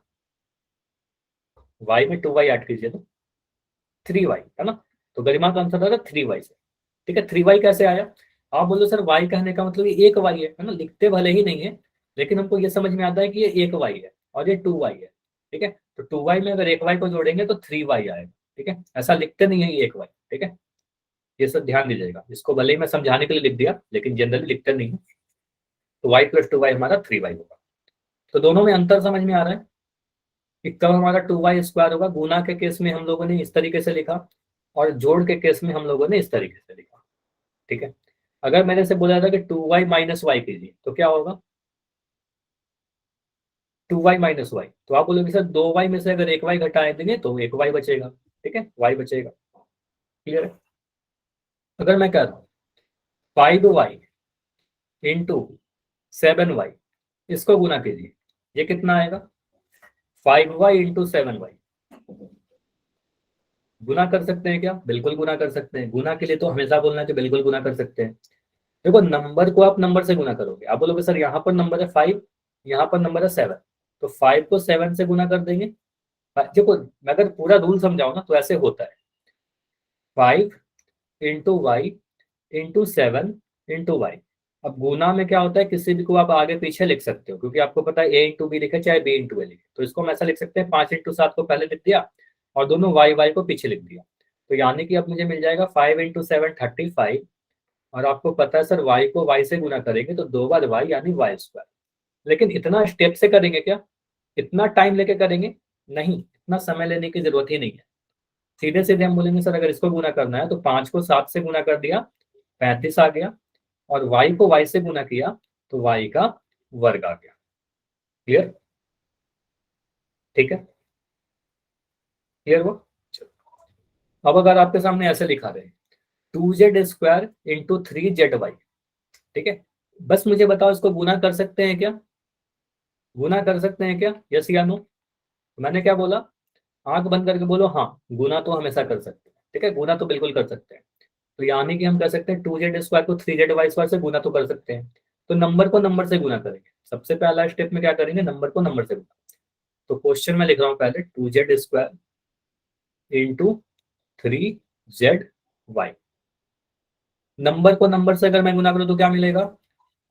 y में 2y ऐड कीजिए तो 3y है ना। तो गरिमा का आंसर आएगा 3y से। ठीक है, 3y कैसे आया? आप बोलो सर y कहने का मतलब ये एक y है ना, लिखते भले ही नहीं है लेकिन हमको ये समझ में आता है कि ये एक y है और ये 2y है। ठीक है, तो 2y में अगर एक y को जोड़ेंगे तो 3y आएगा। ठीक है, ऐसा लिखते नहीं है ये एक y। ठीक है, ये सब ध्यान दीजिएगा, इसको भले ही मैं समझाने के लिए लिख दिया लेकिन जनरली लिखते नहीं है। तो y प्लस 2y हमारा 3y होगा। तो दोनों में अंतर समझ में आ रहा है कि कब हमारा 2y स्क्वायर होगा। गुना के केस में हम लोगों ने इस तरीके से लिखा और जोड़ के केस में हम लोगों ने इस तरीके से लिखा। ठीक है, अगर मैंने से बोला था कि 2y माइनस वाई कीजिए तो क्या होगा, 2y माइनस वाई, तो आप बोलोगे सर 2y में से अगर एक y घटा देंगे तो एक y बचेगा। ठीक है, y बचेगा। क्लियर है? अगर मैं कह रहा हूँ 5y इंटू 7y, इसको गुना कीजिए, ये कितना आएगा, 5y इंटू 7y। गुना कर सकते हैं क्या? बिल्कुल गुना कर सकते हैं। गुना के लिए तो हमेशा बोलना है कि बिल्कुल गुना कर सकते हैं। देखो, नंबर को आप नंबर से गुना करोगे, आप बोलोगे सर यहाँ पर नंबर है 5, यहाँ पर नंबर है 7, तो 5 को 7 से गुना कर देंगे। देखो, मैं अगर पूरा रूल समझाऊं ना तो ऐसे होता है, 5 into Y into 7 into Y. अब गुना में क्या होता है, किसी भी को आप आगे पीछे लिख सकते हो क्योंकि आपको पता है ए इंटू बी लिखे चाहे बी इंटू ए लिखे, तो इसको हम ऐसा लिख सकते हैं 5 इंटू 7 को पहले लिख दिया और दोनों वाई वाई को पीछे लिख दिया। तो यानी कि अब मुझे मिल जाएगा 5 इंटू 7 35, और आपको पता है सर वाई को वाई से गुना करेंगे तो 2 बार वाई यानी वाई स्क्वायर। लेकिन इतना स्टेप से करेंगे क्या, इतना टाइम लेके करेंगे? नहीं, इतना समय लेने की जरूरत ही नहीं है। सीधे सीधे हम बोलेंगे सर अगर इसको गुना करना है तो 5 को 7 से गुना कर दिया, 35 आ गया, और y को y से गुना किया तो y का वर्ग आ गया। क्लियर? ठीक है, क्लियर हुआ? अब अगर आपके सामने ऐसे लिखा रहे 2z स्क्वायर इंटू 3zy, ठीक है, बस मुझे बताओ इसको गुना कर सकते हैं क्या? गुना कर सकते हैं क्या? यस या नो? मैंने क्या बोला, आंख बंद करके बोलो हाँ, गुना तो हमेशा कर सकते हैं। ठीक है, गुना तो बिल्कुल कर सकते हैं। तो यानी कि हम कर सकते हैं 2z स्क्वायर को 3zy स्क्वायर से गुना तो कर सकते हैं। तो नंबर को नंबर से गुना करेंगे, सबसे पहला स्टेप में क्या करेंगे, नंबर को नंबर से गुना। तो क्वेश्चन में लिख रहा हूँ पहले 2z square into 3zy। Number को नंबर से अगर मैं गुना करूँ तो क्या मिलेगा,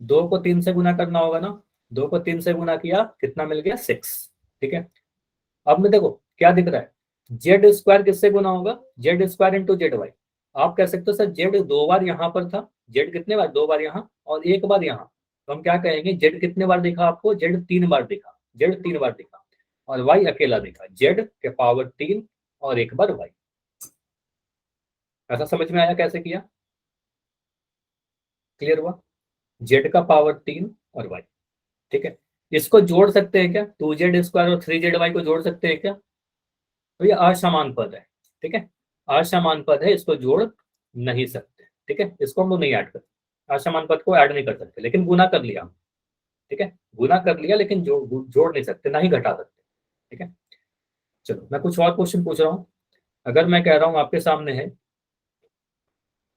2 को 3 से गुना करना होगा ना, 2 को 3 से गुना किया, कितना मिल गया 6। ठीक है, अब मैं देखो क्या दिख रहा है, जेड स्क्वायर किससे गुना होगा, Z square into Z Y. आप कह सकते हो सर जेड 2 बार यहाँ पर था, जेड कितने बार, 2 बार यहाँ और 1 बार यहाँ, तो हम क्या कहेंगे, जेड कितने बार दिखा आपको, जेड 3 बार दिखा, जेड 3 बार दिखा, और वाई अकेला दिखा, जेड के पावर 3 और 1 बार वाई। ऐसा समझ में आया कैसे किया? क्लियर हुआ? जेड का पावर 3 और वाई। ठीक है, इसको जोड़ सकते हैं क्या, 2z स्क्वायर और 3zy को जोड़ सकते हैं क्या? तो ये असमान पद है। ठीक है, असमान पद है, इसको जोड़ नहीं सकते। ठीक है, इसको हम लोग नहीं ऐड करते, असमान पद को ऐड नहीं कर सकते, लेकिन गुना कर लिया। ठीक है, गुना कर लिया लेकिन जोड़ नहीं सकते, ना ही घटा सकते। ठीक है, चलो मैं कुछ और क्वेश्चन पूछ रहा हूँ। अगर मैं कह रहा हूँ आपके सामने है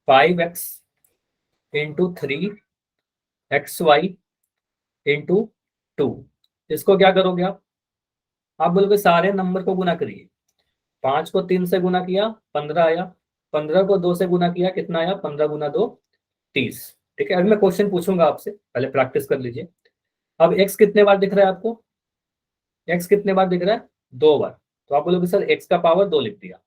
5x इंटू 3xy इंटू 2, इसको क्या करोगे आप बोलोगे सारे नंबर को गुना करिए। 5 को 3 से गुना किया 15 आया, 15 को 2 से गुना किया कितना आया, 15 गुना 2 30। ठीक है, अभी मैं क्वेश्चन पूछूंगा आपसे, पहले प्रैक्टिस कर लीजिए। अब x कितने बार दिख रहा है आपको, x कितने बार दिख रहा है, 2 बार, तो आप बोलोगे सर x का पावर 2 लिख दिया।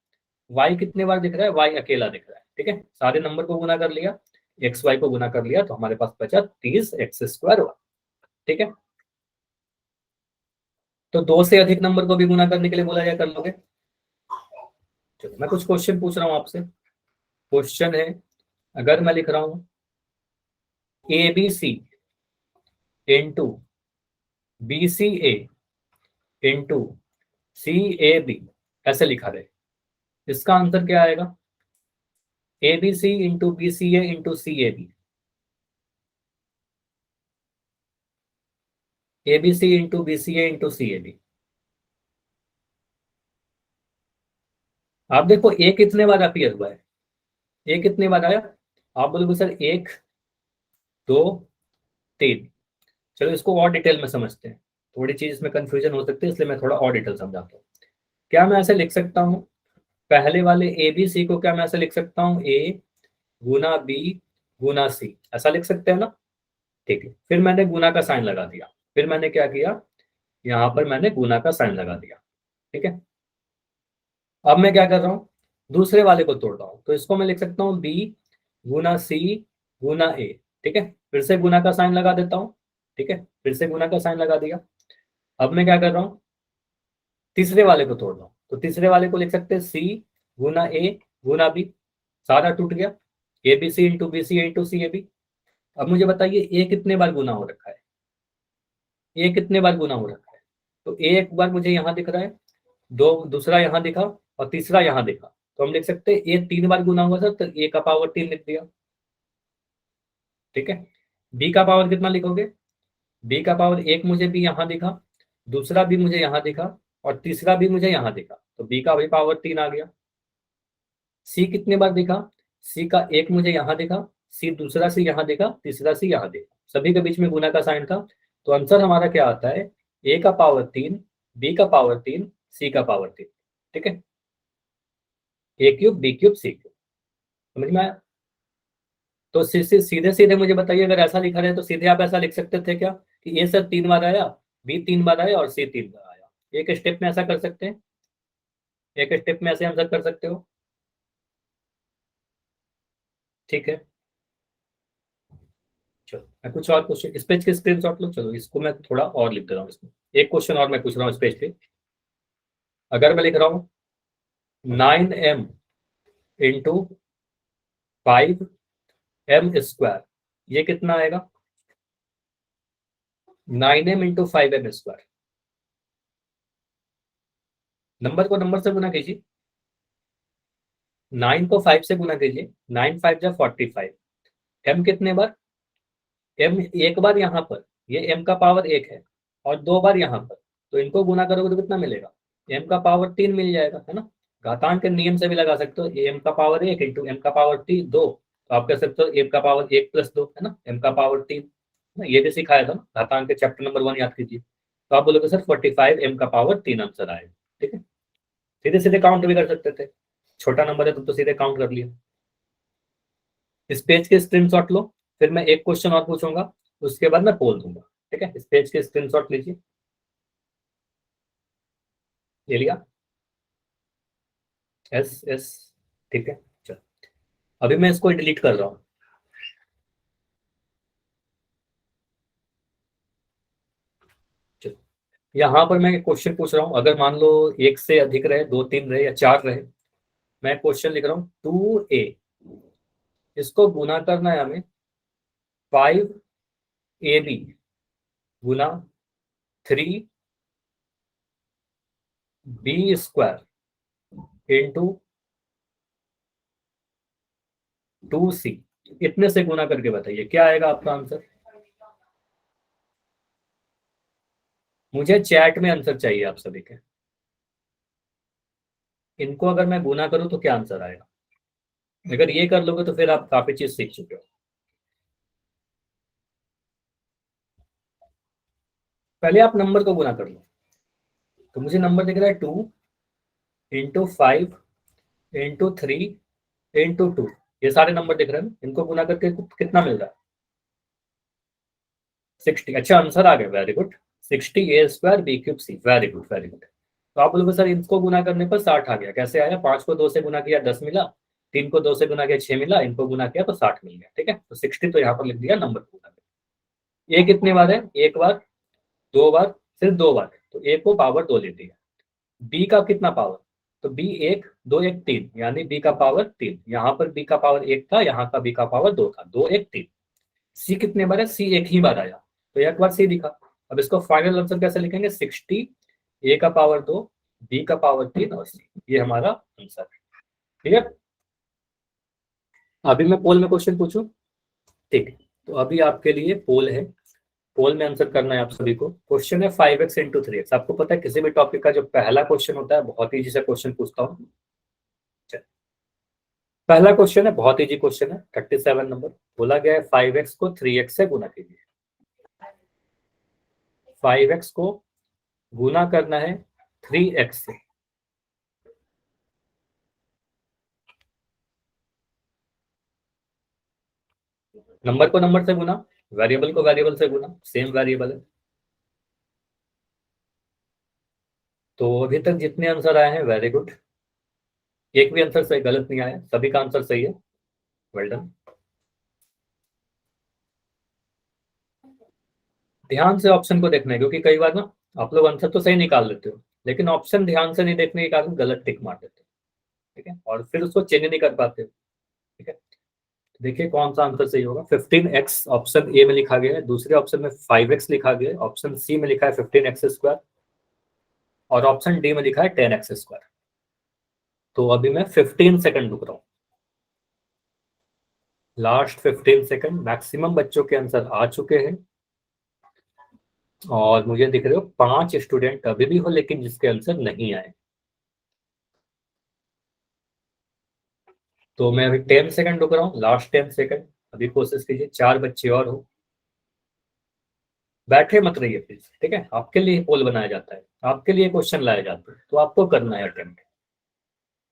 y कितने बार दिख रहा है, y अकेला दिख रहा है। ठीक है, सारे नंबर को गुना कर लिया, एक्स वाई को गुना कर लिया, तो हमारे पास बचा 30x स्क्वायर वाई। ठीक है, तो 2 से अधिक नंबर को भी गुना करने के लिए बोला जाए, कर लोगे? चलो मैं कुछ क्वेश्चन पूछ रहा हूँ आपसे। क्वेश्चन है, अगर मैं लिख रहा हूं ABC into BCA into CAB, ऐसे लिखा रहे, इसका आंसर क्या आएगा, ABC into BCA into CAB, ABC into BCA into CAB। आप देखो ए कितने बार अपीयर हुआ है, ए कितने बार आया, आप बोलोगे सर 1 2 3। चलो इसको और डिटेल में समझते हैं। थोड़ी चीज इसमें कंफ्यूजन हो सकती है, इसलिए मैं थोड़ा और डिटेल समझाता हूँ। क्या मैं ऐसे लिख सकता हूँ, पहले वाले ए बी सी को क्या मैं ऐसे लिख सकता हूँ, ए गुना बी गुना सी, ऐसा लिख सकते हैं ना। ठीक है, फिर मैंने गुना का साइन लगा दिया, फिर मैंने क्या किया, यहाँ पर मैंने गुना का साइन लगा दिया। ठीक है, अब मैं क्या कर रहा हूँ, दूसरे वाले को तोड़ रहा हूँ, तो इसको मैं लिख सकता हूँ बी गुना सी गुना ए। ठीक है, फिर से गुना का साइन लगा देता हूँ। ठीक है, फिर से गुना का साइन लगा दिया। अब मैं क्या कर रहा हूँ, तीसरे वाले को तोड़ रहा हूँ, तो तीसरे वाले को लिख सकते हैं सी गुना ए गुना बी, सारा टूट गया, A B C into B C into C A B. अब मुझे बताइए ए कितने बार गुना हो रखा है, ए कितने बार गुना हो रखा है, तो ए एक बार मुझे यहाँ दिख रहा है, दो दूसरा यहाँ दिखा और तीसरा यहाँ दिखा, तो हम लिख सकते हैं ए 3 बार गुना हुआ सर, तो ए का पावर 3 लिख दिया। ठीक है, बी का पावर कितना लिखोगे, बी का पावर 1 मुझे भी यहाँ दिखा, दूसरा भी मुझे यहाँ दिखा और तीसरा भी मुझे यहाँ दिखा, तो बी का भी पावर 3 आ गया। सी कितने बार दिखा, सी का 1 मुझे यहाँ दिखा, सी दूसरा सी यहाँ दिखा, तीसरा सी यहाँ दिखा, सभी के बीच में गुना का साइन था, तो आंसर हमारा क्या आता है, ए का पावर 3, बी का पावर 3, सी का पावर 3। ठीक है, ए cube B cube C cube, समझ में आया। तो सीधे सीधे मुझे बताइए, अगर ऐसा लिखा रहे तो सीधे आप ऐसा लिख सकते थे क्या, कि ए सर 3 बार आया, बी 3 बार आया और सी 3 बार आया, एक स्टेप में ऐसा कर सकते हैं, एक स्टेप में ऐसे आंसर कर सकते हो। ठीक है, चलो मैं कुछ और क्वेश्चन, इस पेज के स्क्रीनशॉट लो, चलो इसको मैं थोड़ा और लिख दे रहा हूँ इसमें, एक क्वेश्चन और मैं पूछ रहा हूँ इस पेज पे। अगर मैं लिख रहा हूँ 9m इंटू 5m², ये कितना आएगा, 9m इंटू 5m², नंबर को नंबर से गुना कीजिए, 9 को 5 से गुना कीजिए, 9 5 जा 45, m कितने बार, m एक बार यहाँ पर, ये m का पावर 1 है और 2 बार यहाँ पर, तो इनको गुना करोगे तो कितना मिलेगा, m का पावर 3 मिल जाएगा, है ना। घातांक के नियम से भी लगा सकते हो, m का पावर 1 इंटू m का पावर 3 2, तो आप कह सकते हो m का पावर 1 + 2, है ना, m का पावर 3, ये भी सिखाया था ना, घातांक के चैप्टर नंबर 1 याद कीजिए। तो आप बोलोगे सर 45 m का पावर 3 आंसर आएगा। ठीक है, सीधे सीधे काउंट भी कर सकते थे, छोटा नंबर है तो सीधे काउंट कर लिया। इस पेज के स्क्रीनशॉट लो, फिर मैं एक क्वेश्चन और पूछूंगा, उसके बाद मैं पोल दूंगा। ठीक है, इस पेज के स्क्रीनशॉट लीजिए, ले लिया, एस एस। ठीक है, चलो अभी मैं इसको डिलीट कर रहा हूँ। चलो, यहाँ पर मैं क्वेश्चन पूछ रहा हूँ, अगर मान लो एक से अधिक रहे, 2 3 रहे या 4 रहे, मैं क्वेश्चन लिख रहा हूँ 2a, इसको गुना करना है हमें 5ab गुना 3b² इंटू 2c, इतने से गुना करके बताइए क्या आएगा आपका आंसर। मुझे चैट में आंसर चाहिए आप सभी के, इनको अगर मैं गुना करूं तो क्या आंसर आएगा, अगर ये कर लोगे तो फिर आप काफी चीज सीख चुके हो। पहले आप नंबर को गुना कर लो, तो मुझे नंबर दिख रहा है 2 × 5 × 3 × 2, ये सारे नंबर दिख रहे हैं, इनको गुना करके कितना मिल रहा है, 60। अच्छा आंसर आ गया, very good, 60a² b³ c, very good very good. तो आप बोलोगे सर इनको गुना करने पर 60 आ गया, कैसे आया, 5 को 2 से गुना किया 10 मिला, 3 को 2 से गुना किया 6 मिला, इनको गुना किया तो 60 मिल गया। ठीक है, तो 60 तो यहाँ पर लिख दिया नंबर को गुना करके। ए कितने बार है, एक बार, 2 बार, सिर्फ 2 बार, तो ए को पावर 2 ले दिया। बी का कितना पावर, तो बी 1 2 1 3, यानी बी का पावर 3, यहाँ पर बी का पावर 1 था, यहाँ का बी का पावर 2 था, 2 1 3। सी कितने बार है, सी एक ही बार आया, तो एक बार सी दिखा। अब इसको फाइनल आंसर कैसे लिखेंगे, 60, ए का पावर 2, बी का पावर 3 और सी, ये हमारा आंसर है। ठीक है, अभी मैं पोल में क्वेश्चन पूछूं। ठीक है, तो अभी आपके लिए पोल है, पोल में आंसर करना है आप सभी को। क्वेश्चन है 5x इंटू 3x। आपको पता है किसी भी टॉपिक का जो पहला क्वेश्चन होता है बहुत इजी से क्वेश्चन पूछता हूँ। पहला क्वेश्चन है, बहुत इजी क्वेश्चन है, 37 नंबर, बोला गया है 5x को 3x से गुना कीजिए। 5x को गुना करना है 3x से। नंबर को नंबर से गुना, वेरिएबल को वेरिएबल से गुना, सेम वेरिएबल है। तो अभी तक जितने आंसर आए हैं वेरी गुड, एक भी आंसर सही गलत नहीं आया, सभी का आंसर सही है, वेल डन। ध्यान से ऑप्शन को देखना है, क्योंकि कई बार ना आप लोग आंसर तो सही निकाल लेते हो, लेकिन ऑप्शन ध्यान से नहीं देखने के कारण गलत टिक मार देते हो, ठीक है, और फिर उसको चेंज नहीं कर पाते हो, ठीक है। देखिए कौन सा आंसर सही होगा। 15x ऑप्शन ए में लिखा गया है, दूसरे ऑप्शन में 5x लिखा गया है, ऑप्शन सी में लिखा है 15x², और ऑप्शन डी में लिखा है 10x²। तो अभी मैं 15 सेकंड रुक रहा हूँ, लास्ट 15 सेकंड। मैक्सिमम बच्चों के आंसर आ चुके हैं, और मुझे दिख रहे हो 5 स्टूडेंट अभी भी हो लेकिन जिसके आंसर नहीं आए। तो मैं अभी 10 सेकंड रुक रहा हूँ, लास्ट 10 सेकंड। अभी कोशिश कीजिए 4 बच्चे और हो, बैठे मत रहिए प्लीज, ठीक है। आपके लिए पोल बनाया जाता है, आपके लिए क्वेश्चन लाया जाता है, तो आपको करना है अटेम्प्ट।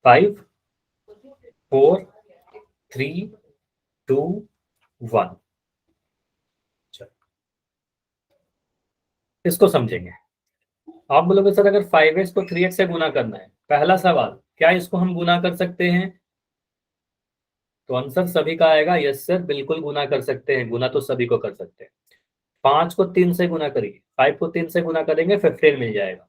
5 4 3 2 1। इसको समझेंगे। आप बोलोगे सर अगर 5x को 3x से गुना करना है, पहला सवाल क्या इसको हम गुना कर सकते हैं? तो आंसर सभी का आएगा यस सर, बिल्कुल गुना कर सकते हैं, गुना तो सभी को कर सकते हैं। 5 को 3 से गुना करिए, 5 को 3 से गुना करेंगे 15 मिल जाएगा।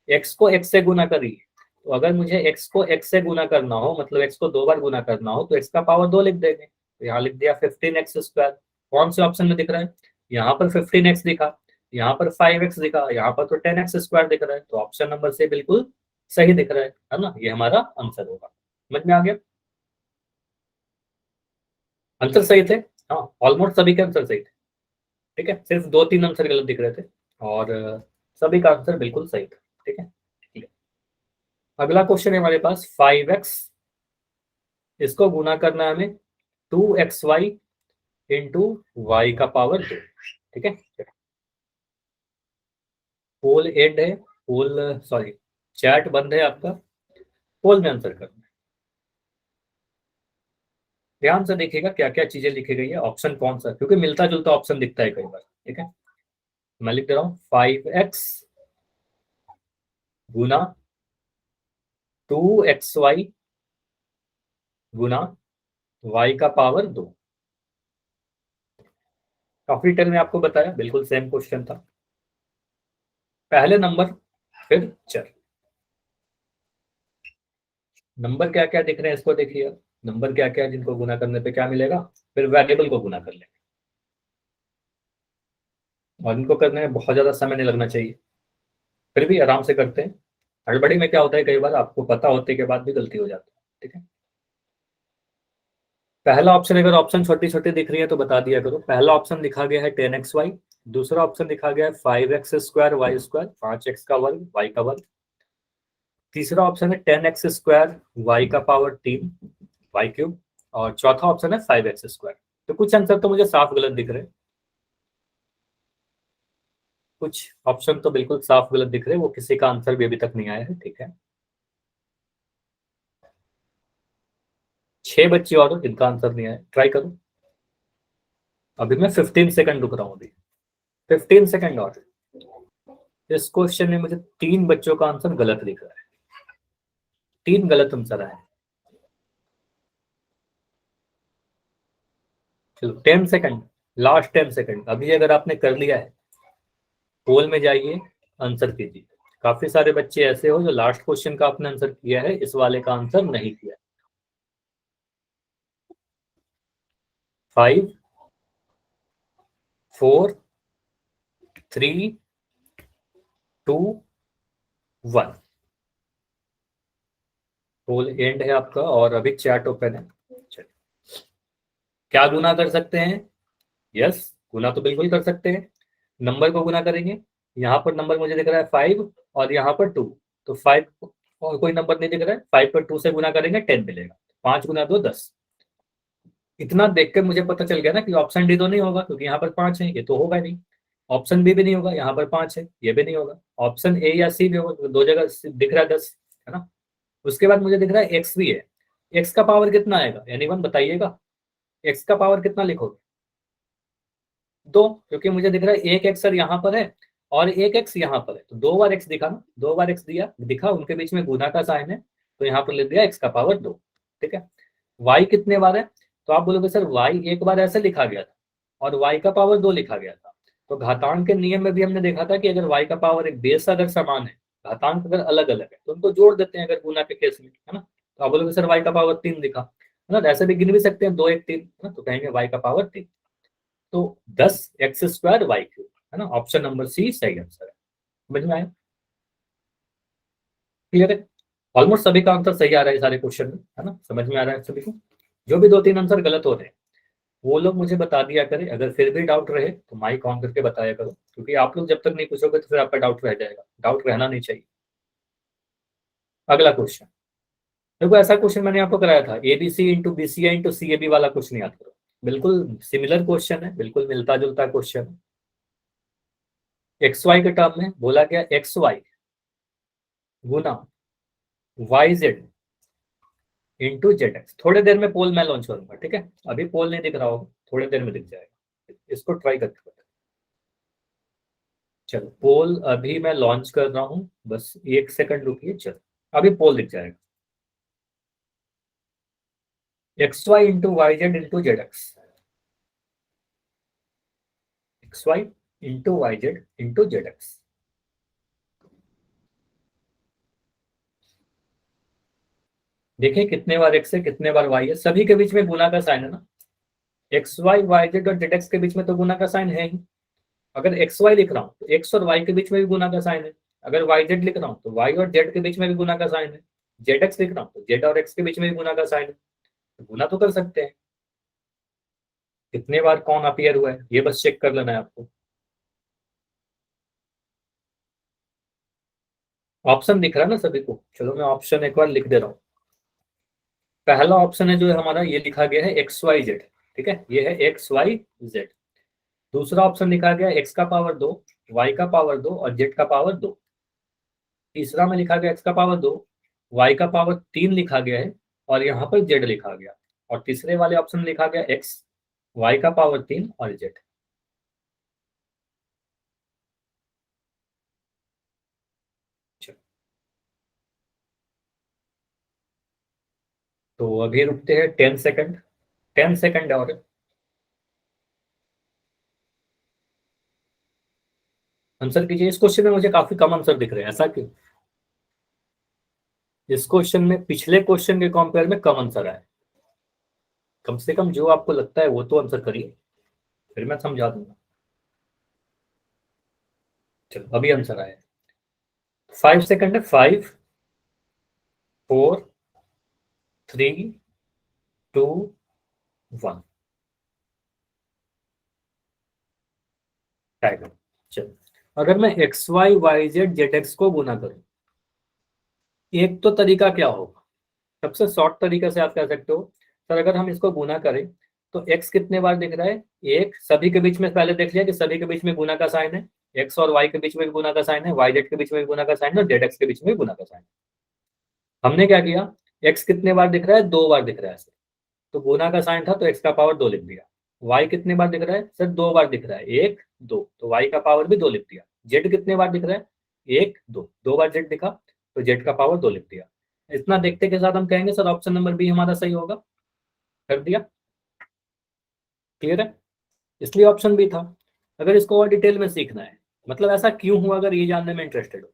x को x से गुना करिए, तो अगर मुझे x को x से गुना करना हो, मतलब x को 2 बार गुना करना हो, तो x का पावर 2 लिख देंगे। तो यहाँ लिख दिया 15x²। कौन से ऑप्शन में दिख रहा है? यहाँ पर 15x दिखा, यहाँ पर 5x दिखा, यहाँ पर तो 10x² दिख रहा है, तो ऑप्शन नंबर से बिल्कुल सही दिख रहा है ना, ये हमारा आंसर होगा। समझ में आ गया? आंसर सही थे, हाँ, ऑलमोस्ट सभी के आंसर सही थे, ठीक है, सिर्फ 2-3 आंसर गलत दिख रहे थे, और सभी का आंसर बिल्कुल सही था, ठीक है। अगला क्वेश्चन है हमारे पास 5x, इसको गुना करना है हमें 2xy इंटू वाई का पावर 2, ठीक है। पोल एंड है, पोल सॉरी चैट बंद है आपका, पोल में आंसर करना है। ध्यान से देखिएगा क्या क्या चीजें लिखी गई है, ऑप्शन कौन सा, क्योंकि मिलता जुलता ऑप्शन दिखता है कई बार, ठीक है। मैं लिख दे रहा हूँ 5x गुना 2xy गुना y का पावर 2। काफी टाइम में आपको बताया, बिल्कुल सेम क्वेश्चन था। पहले नंबर फिर चर, नंबर क्या क्या दिख रहे हैं इसको देखिए, नंबर क्या क्या है जिनको गुना करने पे क्या मिलेगा, फिर वेरिएबल को गुना कर लेंगे, और इनको करने में बहुत ज्यादा समय नहीं लगना चाहिए, फिर भी आराम से करते हैं। हड़बड़ी में क्या होता है, कई बार आपको पता होते के बाद भी गलती हो जाती है, ठीक है। पहला ऑप्शन, अगर ऑप्शन छोटी छोटी दिख रही है तो बता दिया करो। पहला ऑप्शन लिखा गया है 10xy, दूसरा ऑप्शन लिखा गया है 5x² y², 5x का वर्ग y का वर्ग, तीसरा ऑप्शन है 10x² y का पावर 3 y³, और चौथा ऑप्शन है 5x²। तो कुछ आंसर तो मुझे साफ गलत दिख रहे हैं, कुछ ऑप्शन तो बिल्कुल साफ गलत दिख रहे हैं, वो किसी का आंसर भी अभी तक नहीं आया है, ठीक है। 6 बच्चे और हो जिनका आंसर नहीं आया, ट्राई करो। अभी मैं 15 सेकंड रुक रहा हूँ, अभी 15 सेकंड और। इस क्वेश्चन में मुझे 3 बच्चों का आंसर गलत दिख रहा है, 3 गलत आंसर आए। चलो 10 सेकंड, लास्ट 10 सेकंड। अभी अगर आपने कर लिया है, पोल में जाइए, आंसर कीजिए। काफी सारे बच्चे ऐसे हो जो लास्ट क्वेश्चन का आपने आंसर किया है, इस वाले का आंसर नहीं किया। 5 4 3 2 1। पोल एंड है आपका, और अभी चैट ओपन है। क्या गुना कर सकते हैं? यस, गुना तो बिल्कुल कर सकते हैं। नंबर को गुना करेंगे, यहाँ पर नंबर मुझे दिख रहा है 5 और यहाँ पर 2, तो 5 और कोई नंबर नहीं दिख रहा है, 5 पर 2 से गुना करेंगे 10 मिलेगा, 5 गुना 2 10। इतना देखकर मुझे पता चल गया ना कि ऑप्शन डी तो नहीं होगा, क्योंकि यहाँ पर 5 है, ये तो होगा नहीं। ऑप्शन बी भी नहीं होगा, यहाँ पर 5 है, ये भी नहीं होगा। ऑप्शन ए या सी भी होगा, तो दो जगह दिख रहा है 10, है ना। उसके बाद मुझे दिख रहा है एक्स भी है। एक्स का पावर कितना आएगा, एनीवन बताइएगा। एक्स का पावर कितना लिखोगे? 2, क्योंकि मुझे दिख रहा है एक एक्स सर यहाँ पर है और एक एक्स यहाँ पर है, तो 2 बार एक्स दिखा ना, 2 बार एक्स दिखा, उनके बीच में गुना का साइन है, तो यहाँ पर लिख दिया एक्स का पावर 2। ठीक है। वाई कितने बार है, तो आप बोलोगे सर वाई एक बार ऐसे लिखा गया था और वाई का पावर 2 लिखा गया था। तो घातांक के नियम में भी हमने देखा था कि अगर वाई का पावर एक बेस अगर समान है, घातांक अगर अलग अलग है, तो उनको जोड़ देते हैं अगर गुना के केस में, है ना। तो आप बोलोगे सर वाई का पावर 3 दिखा, है ना। ऐसे भी गिन भी सकते हैं 2 1 3, है ना, तो कहेंगे वाई का पावर 3। तो 10 x² वाई क्यूब, है ना। ऑप्शन नंबर सी सही आंसर है। समझ में आया? क्लियर है? ऑलमोस्ट सभी का आंसर सही आ रहा है सारे क्वेश्चन में, है ना। समझ में आ रहा है सभी को? जो भी 2 3 आंसर गलत हो रहे हैं वो लोग मुझे बता दिया करें। अगर फिर भी डाउट रहे तो माइक ऑन करके बताया करो, क्योंकि आप लोग जब तक नहीं पूछोगे तो फिर आपका डाउट रह जाएगा। डाउट रहना नहीं चाहिए। अगला क्वेश्चन देखो, ऐसा क्वेश्चन मैंने आपको कराया था, ABC into BCA into CAB वाला क्वेश्चन याद करो। बिल्कुल सिमिलर क्वेश्चन है, बिल्कुल मिलता जुलता क्वेश्चन है। एक्स वाई के टर्म में बोला गया एक्स वाई गुना Y Z into Z X. थोड़ी देर में पोल मैं लॉन्च करूंगा, ठीक है। अभी पोल नहीं दिख रहा होगा, थोड़ी देर में दिख जाएगा, इसको ट्राई करके बताओ। चलो पोल अभी मैं लॉन्च कर रहा हूँ, बस 1 सेकंड रुकिए। चलो अभी पोल दिख जाएगा। X Y into Y Z into Z X, X Y into Y Z into Z X. देखिए कितने बार एक्स है कितने बार वाई है, सभी के बीच में गुना का साइन है ना। एक्स वाई वाई जेड और जेड एक्स के बीच में तो गुना का साइन है ही। अगर एक्स वाई लिख रहा हूँ तो एक्स और वाई के बीच में भी गुना का साइन है। अगर वाई जेड लिख रहा हूँ तो वाई और जेड के बीच में भी गुना का साइन है। जेड एक्स लिख रहा हूँ तो जेड और एक्स के बीच में भी गुना का साइन है। तो गुना तो कर सकते हैं। कितने बार कौन अपीयर हुआ है ये बस चेक कर लेना है आपको। ऑप्शन दिख रहा है ना सभी को? चलो मैं ऑप्शन एक बार लिख दे रहा हूँ। पहला ऑप्शन है जो है हमारा, ये लिखा गया है एक्स वाई जेड। ठीक है, ये है एक्स वाई जेड। दूसरा ऑप्शन लिखा गया एक्स का पावर 2, वाई का पावर 2 और जेड का पावर 2। तीसरा में लिखा गया एक्स का पावर 2, वाई का पावर 3 लिखा गया है और यहाँ पर जेड लिखा गया। और तीसरे वाले ऑप्शन में लिखा गया एक्स वाई का पावर 3 और जेड। तो अभी रुकते हैं 10 सेकंड, 10 सेकंड और आंसर कीजिए। इस क्वेश्चन में मुझे काफी कम आंसर दिख रहे हैं, ऐसा क्यों? इस क्वेश्चन में पिछले क्वेश्चन के कंपेयर में कम आंसर आए। कम से कम जो आपको लगता है वो तो आंसर करिए, फिर मैं समझा दूंगा। चलो अभी आंसर आया। 5 सेकंड है। 5 4 3 2 1। टाइगर। चलो अगर मैं X Y Y Z Z X को गुना करूं, एक तो तरीका क्या होगा? सबसे शॉर्ट तरीके से आप कह सकते हो सर अगर हम इसको गुना करें तो एक्स कितने बार दिख रहा है, एक। सभी के बीच में पहले देख लिया कि सभी के बीच में गुना का साइन है। एक्स और वाई के बीच में भी गुना का साइन है, वाई जेड के बीच में भी गुना का साइन है और जेड एक्स के बीच में भी गुना का साइन है। हमने क्या किया, एक्स कितने बार दिख रहा है, 2 बार दिख रहा है सर, तो गुना का साइन था तो एक्स का पावर 2 लिख दिया। वाई कितने बार दिख रहा है सर, 2 बार दिख रहा है, 1 2, तो वाई का पावर भी 2 लिख दिया। जेड कितने बार दिख रहा है, 1 2, 2 बार जेड दिखा तो जेड का पावर 2 लिख दिया। इतना देखते के साथ हम कहेंगे सर ऑप्शन नंबर बी हमारा सही होगा। कर दिया? क्लियर है? इसलिए ऑप्शन बी था। अगर इसको और डिटेल में सीखना है, मतलब ऐसा क्यों हुआ, अगर ये जानने में इंटरेस्टेड हो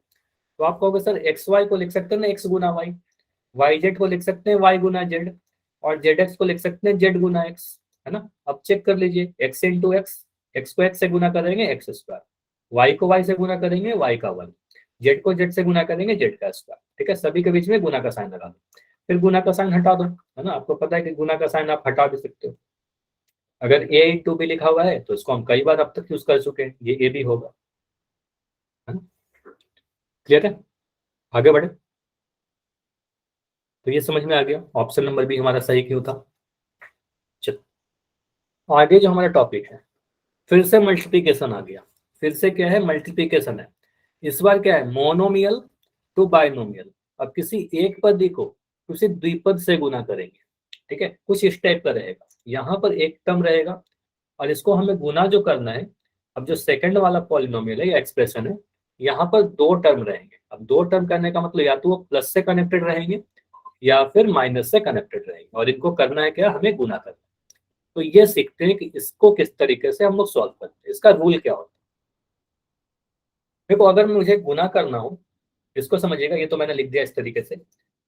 तो आप कहोगे सर एक्स वाई को लिख सकते हैं ना एक्स गुना वाई, वाई जेड को लिख सकते हैं वाई गुना जेड और जेड एक्स को लिख सकते हैं जेड गुना एक्स, है ना। अब चेक कर लीजिए, एक्स इंटू एक्स, एक्स को एक्स से गुना करेंगे एक्स स्क्वायर, वाई को वाई से गुना करेंगे वाई का वन, जेड को जेड से गुना करेंगे जेड का स्क्वायर। ठीक है, सभी के बीच में गुना का साइन लगा दो, फिर गुना का साइन हटा दो, है ना। आपको पता है कि गुना का साइन आप हटा भी सकते हो। अगर ए इंटू बी लिखा हुआ है तो इसको हम कई बार अब तक यूज कर चुके हैं, ये ए भी होगा, है ना। क्लियर है? आगे बढ़े। तो ये समझ में आ गया ऑप्शन नंबर बी हमारा सही क्यों था। चलो आगे जो हमारा टॉपिक है, फिर से मल्टीप्लिकेशन आ गया। फिर से क्या है, मल्टीप्लीकेशन है। इस बार क्या है, मोनोमियल टू बाइनोमियल। अब किसी एक पद को किसी द्विपद से गुना करेंगे, ठीक है, कुछ इस टाइप का रहेगा। यहाँ पर एक टर्म रहेगा और इसको हमें गुना जो करना है। अब जो सेकंड वाला पॉलिनोमियल है या एक्सप्रेशन है, यहाँ पर दो टर्म रहेंगे। अब दो टर्म करने का मतलब या तो वो प्लस से कनेक्टेड रहेंगे या फिर माइनस से कनेक्टेड रहेंगे, और इनको करना है क्या, हमें गुना करना है। तो ये सीखते हैं कि इसको किस तरीके से हम लोग सॉल्व करते हैं, इसका रूल क्या होता है। देखो, अगर मुझे गुना करना हो, इसको समझिएगा, ये तो मैंने लिख दिया इस तरीके से।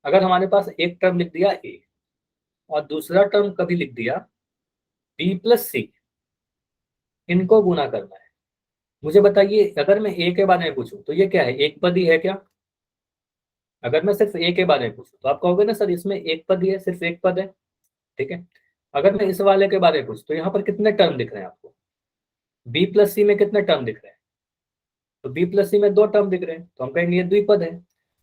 अगर हमारे पास एक टर्म लिख दिया ए और दूसरा टर्म कभी लिख दिया बी प्लस सी, इनको गुना करना है। मुझे बताइए, अगर मैं ए के बारे में पूछूं तो ये क्या है, एक पद ही है क्या? अगर मैं सिर्फ ए के बारे में पूछूं तो आप कहोगे ना सर इसमें एक पद ही है, सिर्फ एक पद है, ठीक है। अगर मैं इस वाले के बारे में पूछूं तो यहाँ पर कितने टर्म दिख रहे हैं आपको, बी प्लस सी में कितने टर्म दिख रहे हैं? तो बी प्लस सी में दो टर्म दिख रहे हैं, तो हम कहेंगे ये द्विपद है।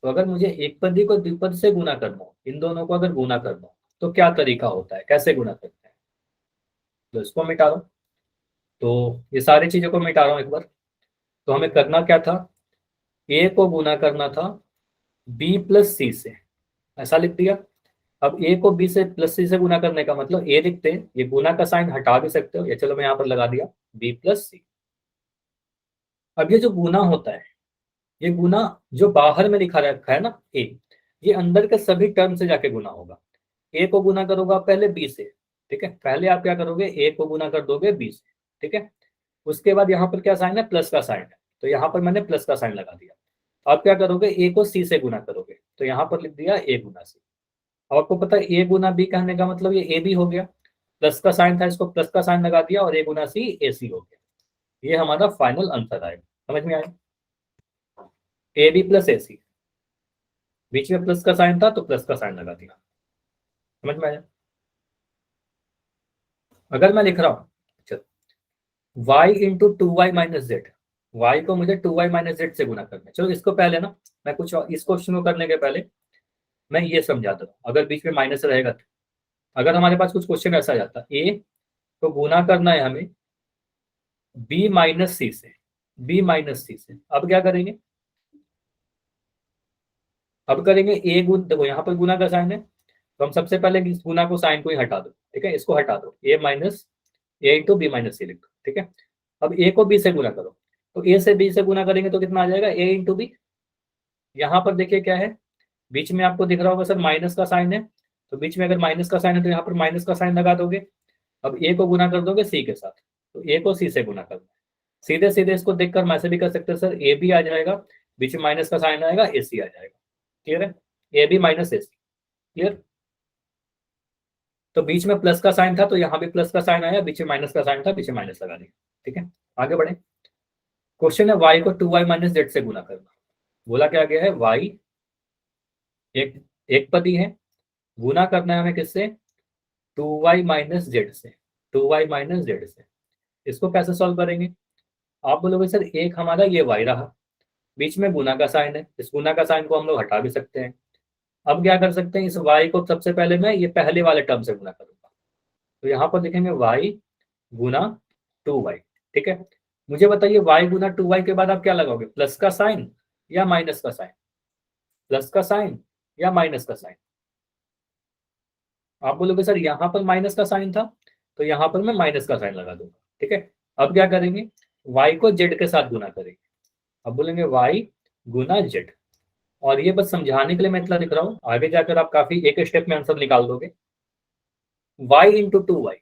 तो अगर मुझे एक पदी को द्विपद से गुना करना हो, इन दोनों को अगर गुना करना हो, तो क्या तरीका होता है, कैसे गुना करते हैं? तो इसको मिटा दो। तो ये सारी चीजों को मिटा रहा हूं एक बार। तो हमें करना क्या था, ए को गुना करना था बी प्लस सी से, ऐसा लिख दिया। अब ए को बी से प्लस सी से गुना करने का मतलब ए लिखते हैं, ये गुना का साइन हटा भी सकते हो, ये चलो मैं यहाँ पर लगा दिया बी प्लस सी। अब ये जो गुना होता है, ये गुना जो बाहर में लिखा रखा है ना ए, ये अंदर के सभी टर्म से जाके गुना होगा। ए को गुना करोगे आप पहले बी से, ठीक है, पहले आप क्या करोगे, ए को गुना कर दोगे बी से, ठीक है। उसके बाद यहाँ पर क्या साइन है, प्लस का साइन है, तो यहाँ पर मैंने प्लस का साइन लगा दिया। आप क्या करोगे, ए को सी से गुना करोगे, तो यहाँ पर लिख दिया ए गुना सी। और आपको पता है ए गुना बी कहने का मतलब ये ए बी हो गया, प्लस का साइन था, इसको प्लस का साइन लगा दिया और ए गुना सी ए सी हो गया। ये हमारा फाइनल आंसर आएगा, समझ में आया, ए बी प्लस ए सी। बीच में प्लस का साइन था तो प्लस का साइन लगा दिया, समझ में आया। अगर मैं लिख रहा हूं, चलो y into two y minus z, y को मुझे टू वाई माइनस जेड से गुना करना है। चलो इसको पहले ना, मैं कुछ इस क्वेश्चन को करने के पहले मैं ये समझा दूँ, अगर बीच में माइनस रहेगा तो। अगर हमारे पास कुछ क्वेश्चन ऐसा जाता, ए को गुना करना है हमें बी माइनस सी से, बी माइनस सी से, अब क्या करेंगे, अब करेंगे ए गुण, देखो यहाँ पर गुना का साइन है, तो हम सबसे पहले इस गुना को साइन को ही हटा दो, ठीक है, इसको हटा दो, ए माइनस ए इंटू बी माइनस सी लिख दो, ठीक है। अब ए को बी से गुना करो, तो ए से बी से गुना करेंगे तो कितना आ जाएगा, ए इंटू बी। यहाँ पर देखिए क्या है, बीच में आपको दिख रहा होगा सर माइनस का साइन है, तो बीच में अगर माइनस का साइन है तो यहाँ पर माइनस का साइन लगा दोगे। अब ए को गुना कर दोगे सी के साथ, तो ए को सी से गुना करना है। सीधे सीधे इसको देखकर हम ऐसे भी कर सकते हैं सर, ए बी आ जाएगा, बीच में माइनस का साइन आएगा, ए सी आ जाएगा, क्लियर है, a b minus a c, clear. तो बीच में प्लस का साइन था तो यहाँ भी प्लस का साइन आया, बीच में माइनस का साइन था, बीच में माइनस लगा दिया, ठीक है। आगे बढ़े, क्वेश्चन है y को टू वाई माइनस जेड से गुना करना। बोला क्या गया है, y एक एक पदी है, गुना करना है हमें किससे, टू वाई माइनस जेड से, टू वाई माइनस जेड से। इसको कैसे सॉल्व करेंगे, आप बोलोगे सर एक हमारा ये y रहा, बीच में गुना का साइन है, इस गुना का साइन को हम लोग हटा भी सकते हैं। अब क्या कर सकते हैं, इस y को सबसे पहले मैं ये पहले वाले टर्म से गुना करूंगा, तो यहाँ पर देखेंगे y गुना टू वाई, ठीक है। मुझे बताइए y गुना टू वाई के बाद आप क्या लगाओगे, प्लस का साइन या माइनस का साइन, प्लस का साइन या माइनस का साइन। आप बोलोगे सर यहाँ पर माइनस का साइन था तो यहाँ पर मैं माइनस का साइन लगा दूंगा, ठीक है। अब क्या करेंगे, y को z के साथ गुना करेंगे, अब बोलेंगे y गुना z। और ये बस समझाने के लिए मैं इतना लिख रहा हूँ, आगे जाकर आप काफी एक स्टेप में आंसर निकाल दोगे। y into two y,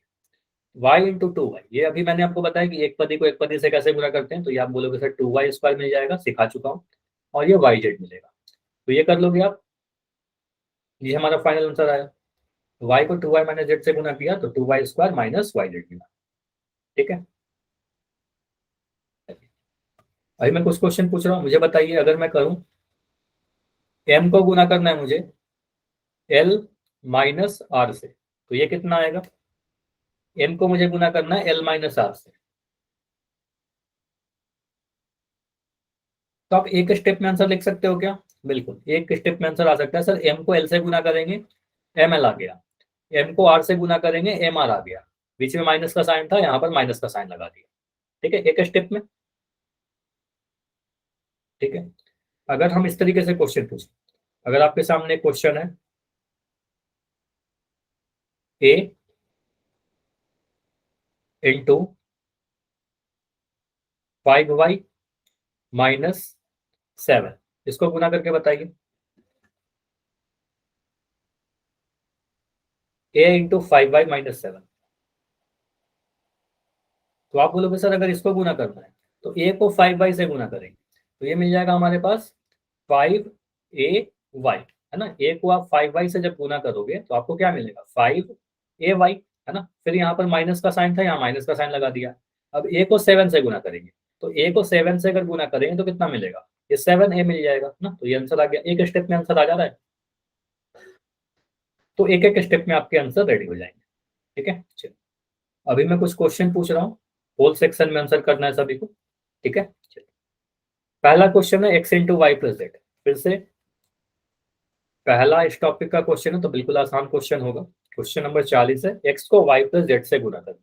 y into two y, ये अभी मैंने आपको बताया कि एक पदी को एक पदी से कैसे गुना करते हैं, तो ये आप बोलोगे सर टू वाई स्क्वायर मिल जाएगा, सिखा चुका हूँ, और ये वाई जेड मिलेगा, तो ये कर लोगे आप। ये हमारा फाइनल आंसर आया, y को टू वाई माइनस जेड से गुना किया तो two y square minus y z मिला, ठीक है। अभी मैं कुछ क्वेश्चन पूछ रहा हूँ, मुझे बताइए अगर मैं करूँ m को गुना करना है मुझे l माइनस आर से, तो ये कितना आएगा, m को मुझे गुना करना है l माइनस आर से। तो आप एक स्टेप में आंसर लिख सकते हो क्या, बिल्कुल एक स्टेप में आंसर आ सकता है सर, m को l से गुना करेंगे ml आ गया, m को r से गुना करेंगे mr आ गया, बीच में माइनस का साइन था, यहाँ पर माइनस का साइन लगा दिया, ठीक है, एक स्टेप में। ठीक है। अगर हम इस तरीके से क्वेश्चन पूछें, अगर आपके सामने क्वेश्चन है ए इंटू 5y माइनस 7, इसको गुना करके बताइए। ए इंटू 5y माइनस 7, तो आप बोलोगे सर अगर इसको गुना करना है तो ए को 5y से गुना करेंगे, तो ये मिल जाएगा हमारे पास 5ay, है ना। ए को आप 5y से जब गुना करोगे तो आपको क्या मिलेगा, 5ay, है ना। फिर यहाँ पर माइनस का साइन था, यहाँ माइनस का साइन लगा दिया। अब ए को 7 से गुना करेंगे, तो ए को 7 से अगर गुना करेंगे तो कितना मिलेगा, ये 7a मिल जाएगा ना। तो ये आंसर आ गया, एक स्टेप में आंसर आ जा रहा है। तो एक एक स्टेप में आपके आंसर रेडी हो जाएंगे। ठीक है, चलिए अभी मैं कुछ क्वेश्चन पूछ रहा हूँ, होल सेक्शन में आंसर करना है सभी को। ठीक है, चलिए पहला क्वेश्चन है x into y plus z. फिर से पहला इस टॉपिक का क्वेश्चन है तो बिल्कुल आसान क्वेश्चन होगा। क्वेश्चन नंबर 40 है, एक्स को वाई प्लस जेड से गुना कर।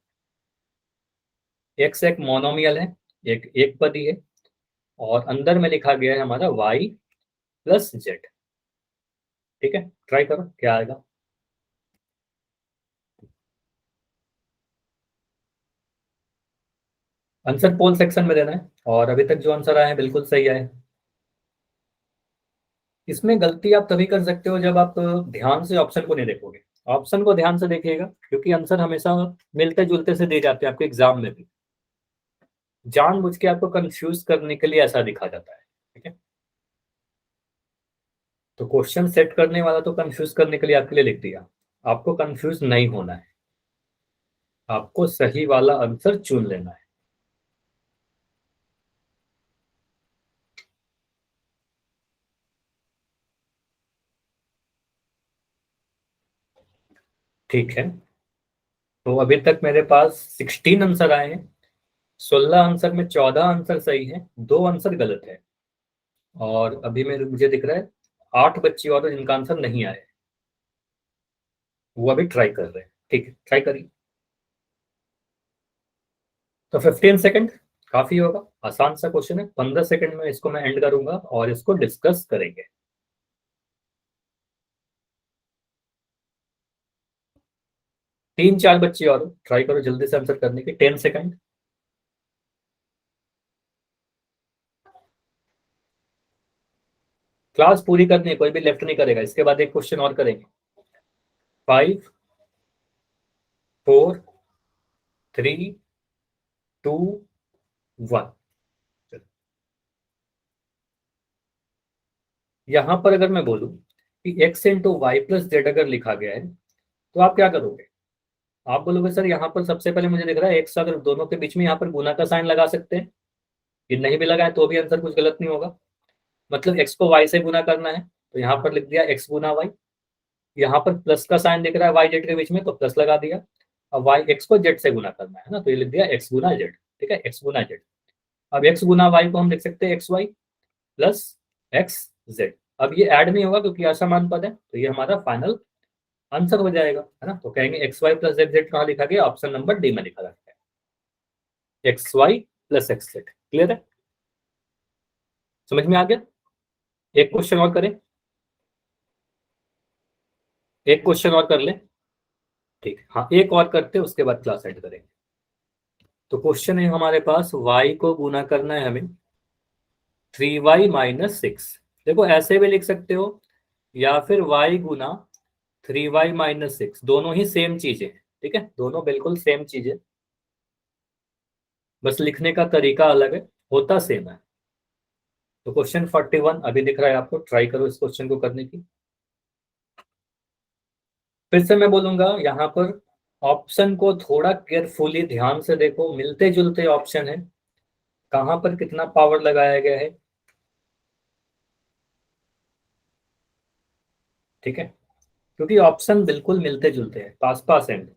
एक्स एक मोनोमियल है, एक पदी है, और अंदर में लिखा गया है हमारा वाई प्लस जेड। ठीक है, ट्राई करो क्या आएगा। आंसर पोल सेक्शन में देना है, और अभी तक जो आंसर आए हैं बिल्कुल सही आए। इसमें गलती आप तभी कर सकते हो जब आप ध्यान से ऑप्शन को नहीं देखोगे। ऑप्शन को ध्यान से देखिएगा, क्योंकि आंसर हमेशा मिलते जुलते से दिए जाते हैं आपके एग्जाम में भी। जानबूझ के आपको कंफ्यूज करने के लिए ऐसा दिखा जाता है। ठीक है, तो क्वेश्चन सेट करने वाला तो कंफ्यूज करने के लिए आपके लिए लिख दिया। आपको कंफ्यूज नहीं होना है, आपको सही वाला आंसर चुन लेना है। ठीक है, तो अभी तक मेरे पास 16 आंसर आए हैं। 16 आंसर में 14 आंसर सही है, 2 आंसर गलत है। और अभी मेरे मुझे दिख रहा है 8 बच्चे और जिनका आंसर नहीं आया है, वो अभी ट्राई कर रहे हैं। ठीक है, ट्राई करिए। तो 15 सेकंड काफी होगा, आसान सा क्वेश्चन है। 15 सेकंड में इसको मैं एंड करूंगा और इसको डिस्कस करेंगे। 3-4 बच्चे और ट्राई करो जल्दी से आंसर करने की, 10 सेकंड। क्लास पूरी करनी है, कोई भी लेफ्ट नहीं करेगा। इसके बाद एक क्वेश्चन और करेंगे। 5, 4, 3, 2, 1। यहां पर अगर मैं बोलूं कि x into y plus z अगर लिखा गया है तो आप क्या करोगे। आप बोलोगे सर यहाँ पर सबसे पहले मुझे दिख रहा है एक्स, अगर दोनों के बीच में यहाँ पर गुना का साइन लगा सकते हैं। ये नहीं भी लगाए तो भी आंसर कुछ गलत नहीं होगा। मतलब एक्स को वाई से गुना करना है तो यहाँ पर लिख दिया एक्स गुना वाई। यहाँ पर प्लस का साइन दिख रहा है वाई जेड के बीच में तो प्लस लगा दिया। अब वाई एक्स को जेड से गुना करना है ना, तो ये लिख दिया एक्स गुना जेड। ठीक है, एक्स गुना जेड। अब एक्स गुना वाई को हम लिख सकते हैं x y plus x z. अब ये ऐड नहीं होगा क्योंकि असमान पद है, तो ये हमारा फाइनल आंसर हो जाएगा, है ना। तो कहेंगे x y plus z z कहाँ लिखा गया, ऑप्शन नंबर डी में लिखा रखा है, x y plus x z. Clear है, समझ में आ गया। एक क्वेश्चन और करें, एक क्वेश्चन और कर ले। ठीक है, हाँ एक और करते उसके बाद क्लास एंड करेंगे। तो क्वेश्चन है हमारे पास, y को गुना करना है हमें 3y-6। देखो ऐसे भी लिख सकते हो, या फिर y गुना 3y-6, दोनों ही सेम चीजें हैं। ठीक है, दोनों बिल्कुल सेम चीजें, बस लिखने का तरीका अलग है, होता सेम है। तो क्वेश्चन 41 अभी दिख रहा है आपको, ट्राई करो इस क्वेश्चन को करने की। फिर से मैं बोलूंगा यहाँ पर ऑप्शन को थोड़ा केयरफुली ध्यान से देखो, मिलते जुलते ऑप्शन है, कहाँ पर कितना पावर लगाया गया है। ठीक है, क्योंकि ऑप्शन बिल्कुल मिलते जुलते हैं, पास पास एंड।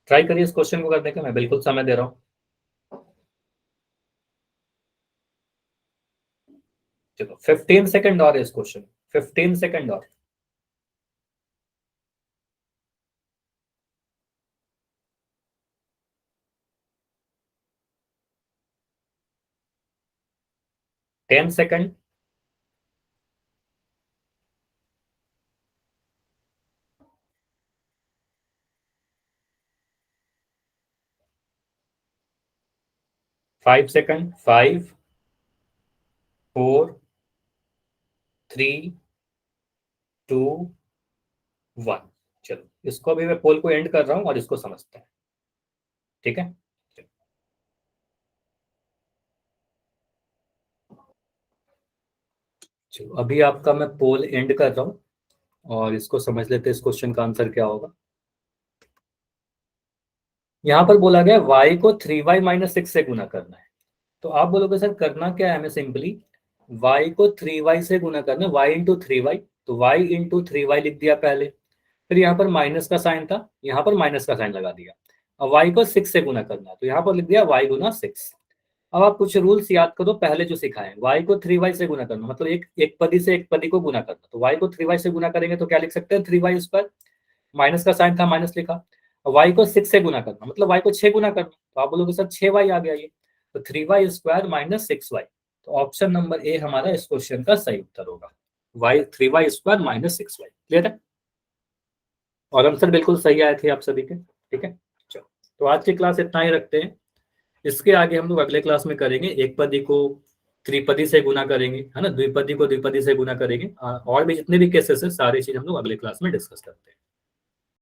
ट्राई करिए इस क्वेश्चन को करने का, मैं बिल्कुल समय दे रहा हूँ। चलो 15 सेकंड और इस क्वेश्चन, 15 सेकंड और। Ten second. 5 सेकंड। 5, 4, 3, 2, 1। चलो इसको अभी मैं पोल को एंड कर रहा हूँ और इसको समझते हैं, ठीक है। चलो अभी आपका मैं पोल एंड कर रहा हूँ और इसको समझ लेते हैं इस क्वेश्चन का आंसर क्या होगा। यहाँ पर बोला गया y को 3y-6 से गुना करना है। तो आप बोलोगे सर करना क्या है हमें, सिंपली y को 3y से गुना करना है, y इंटू 3y। तो y इंटू 3y लिख दिया पहले, फिर यहाँ पर माइनस का साइन था, यहाँ पर माइनस का साइन लगा दिया। अब y को 6 से गुना करना है, तो यहाँ पर लिख दिया y गुना 6। अब आप कुछ रूल्स याद करो पहले जो सिखाए, y को 3y से गुना करना मतलब एक पदी से एक पदी को गुना करना। तो y को 3y से गुना करेंगे तो क्या लिख सकते हैं, 3y स्क्वायर। माइनस का साइन था, माइनस लिखा। वाई को 6 से गुना करना मतलब वाई को 6 गुना करना, तो आप बोलोगे सर 6y आ गया ये, तो 3y² - 6y। तो ऑप्शन नंबर ए हमारा इस क्वेश्चन का सही उत्तर होगा, y 3y² - 6y। क्लियर है, और आंसर बिल्कुल सही आए थे आप सभी के, ठीक है। चलो तो आज की क्लास इतना ही रखते हैं, इसके आगे हम लोग अगले क्लास में करेंगे एक पदी को त्रिपदी से गुना करेंगे, है ना, द्विपदी को द्विपदी से गुना करेंगे, और भी जितने भी केसेस है सारी चीज हम लोग अगले क्लास में डिस्कस करते हैं।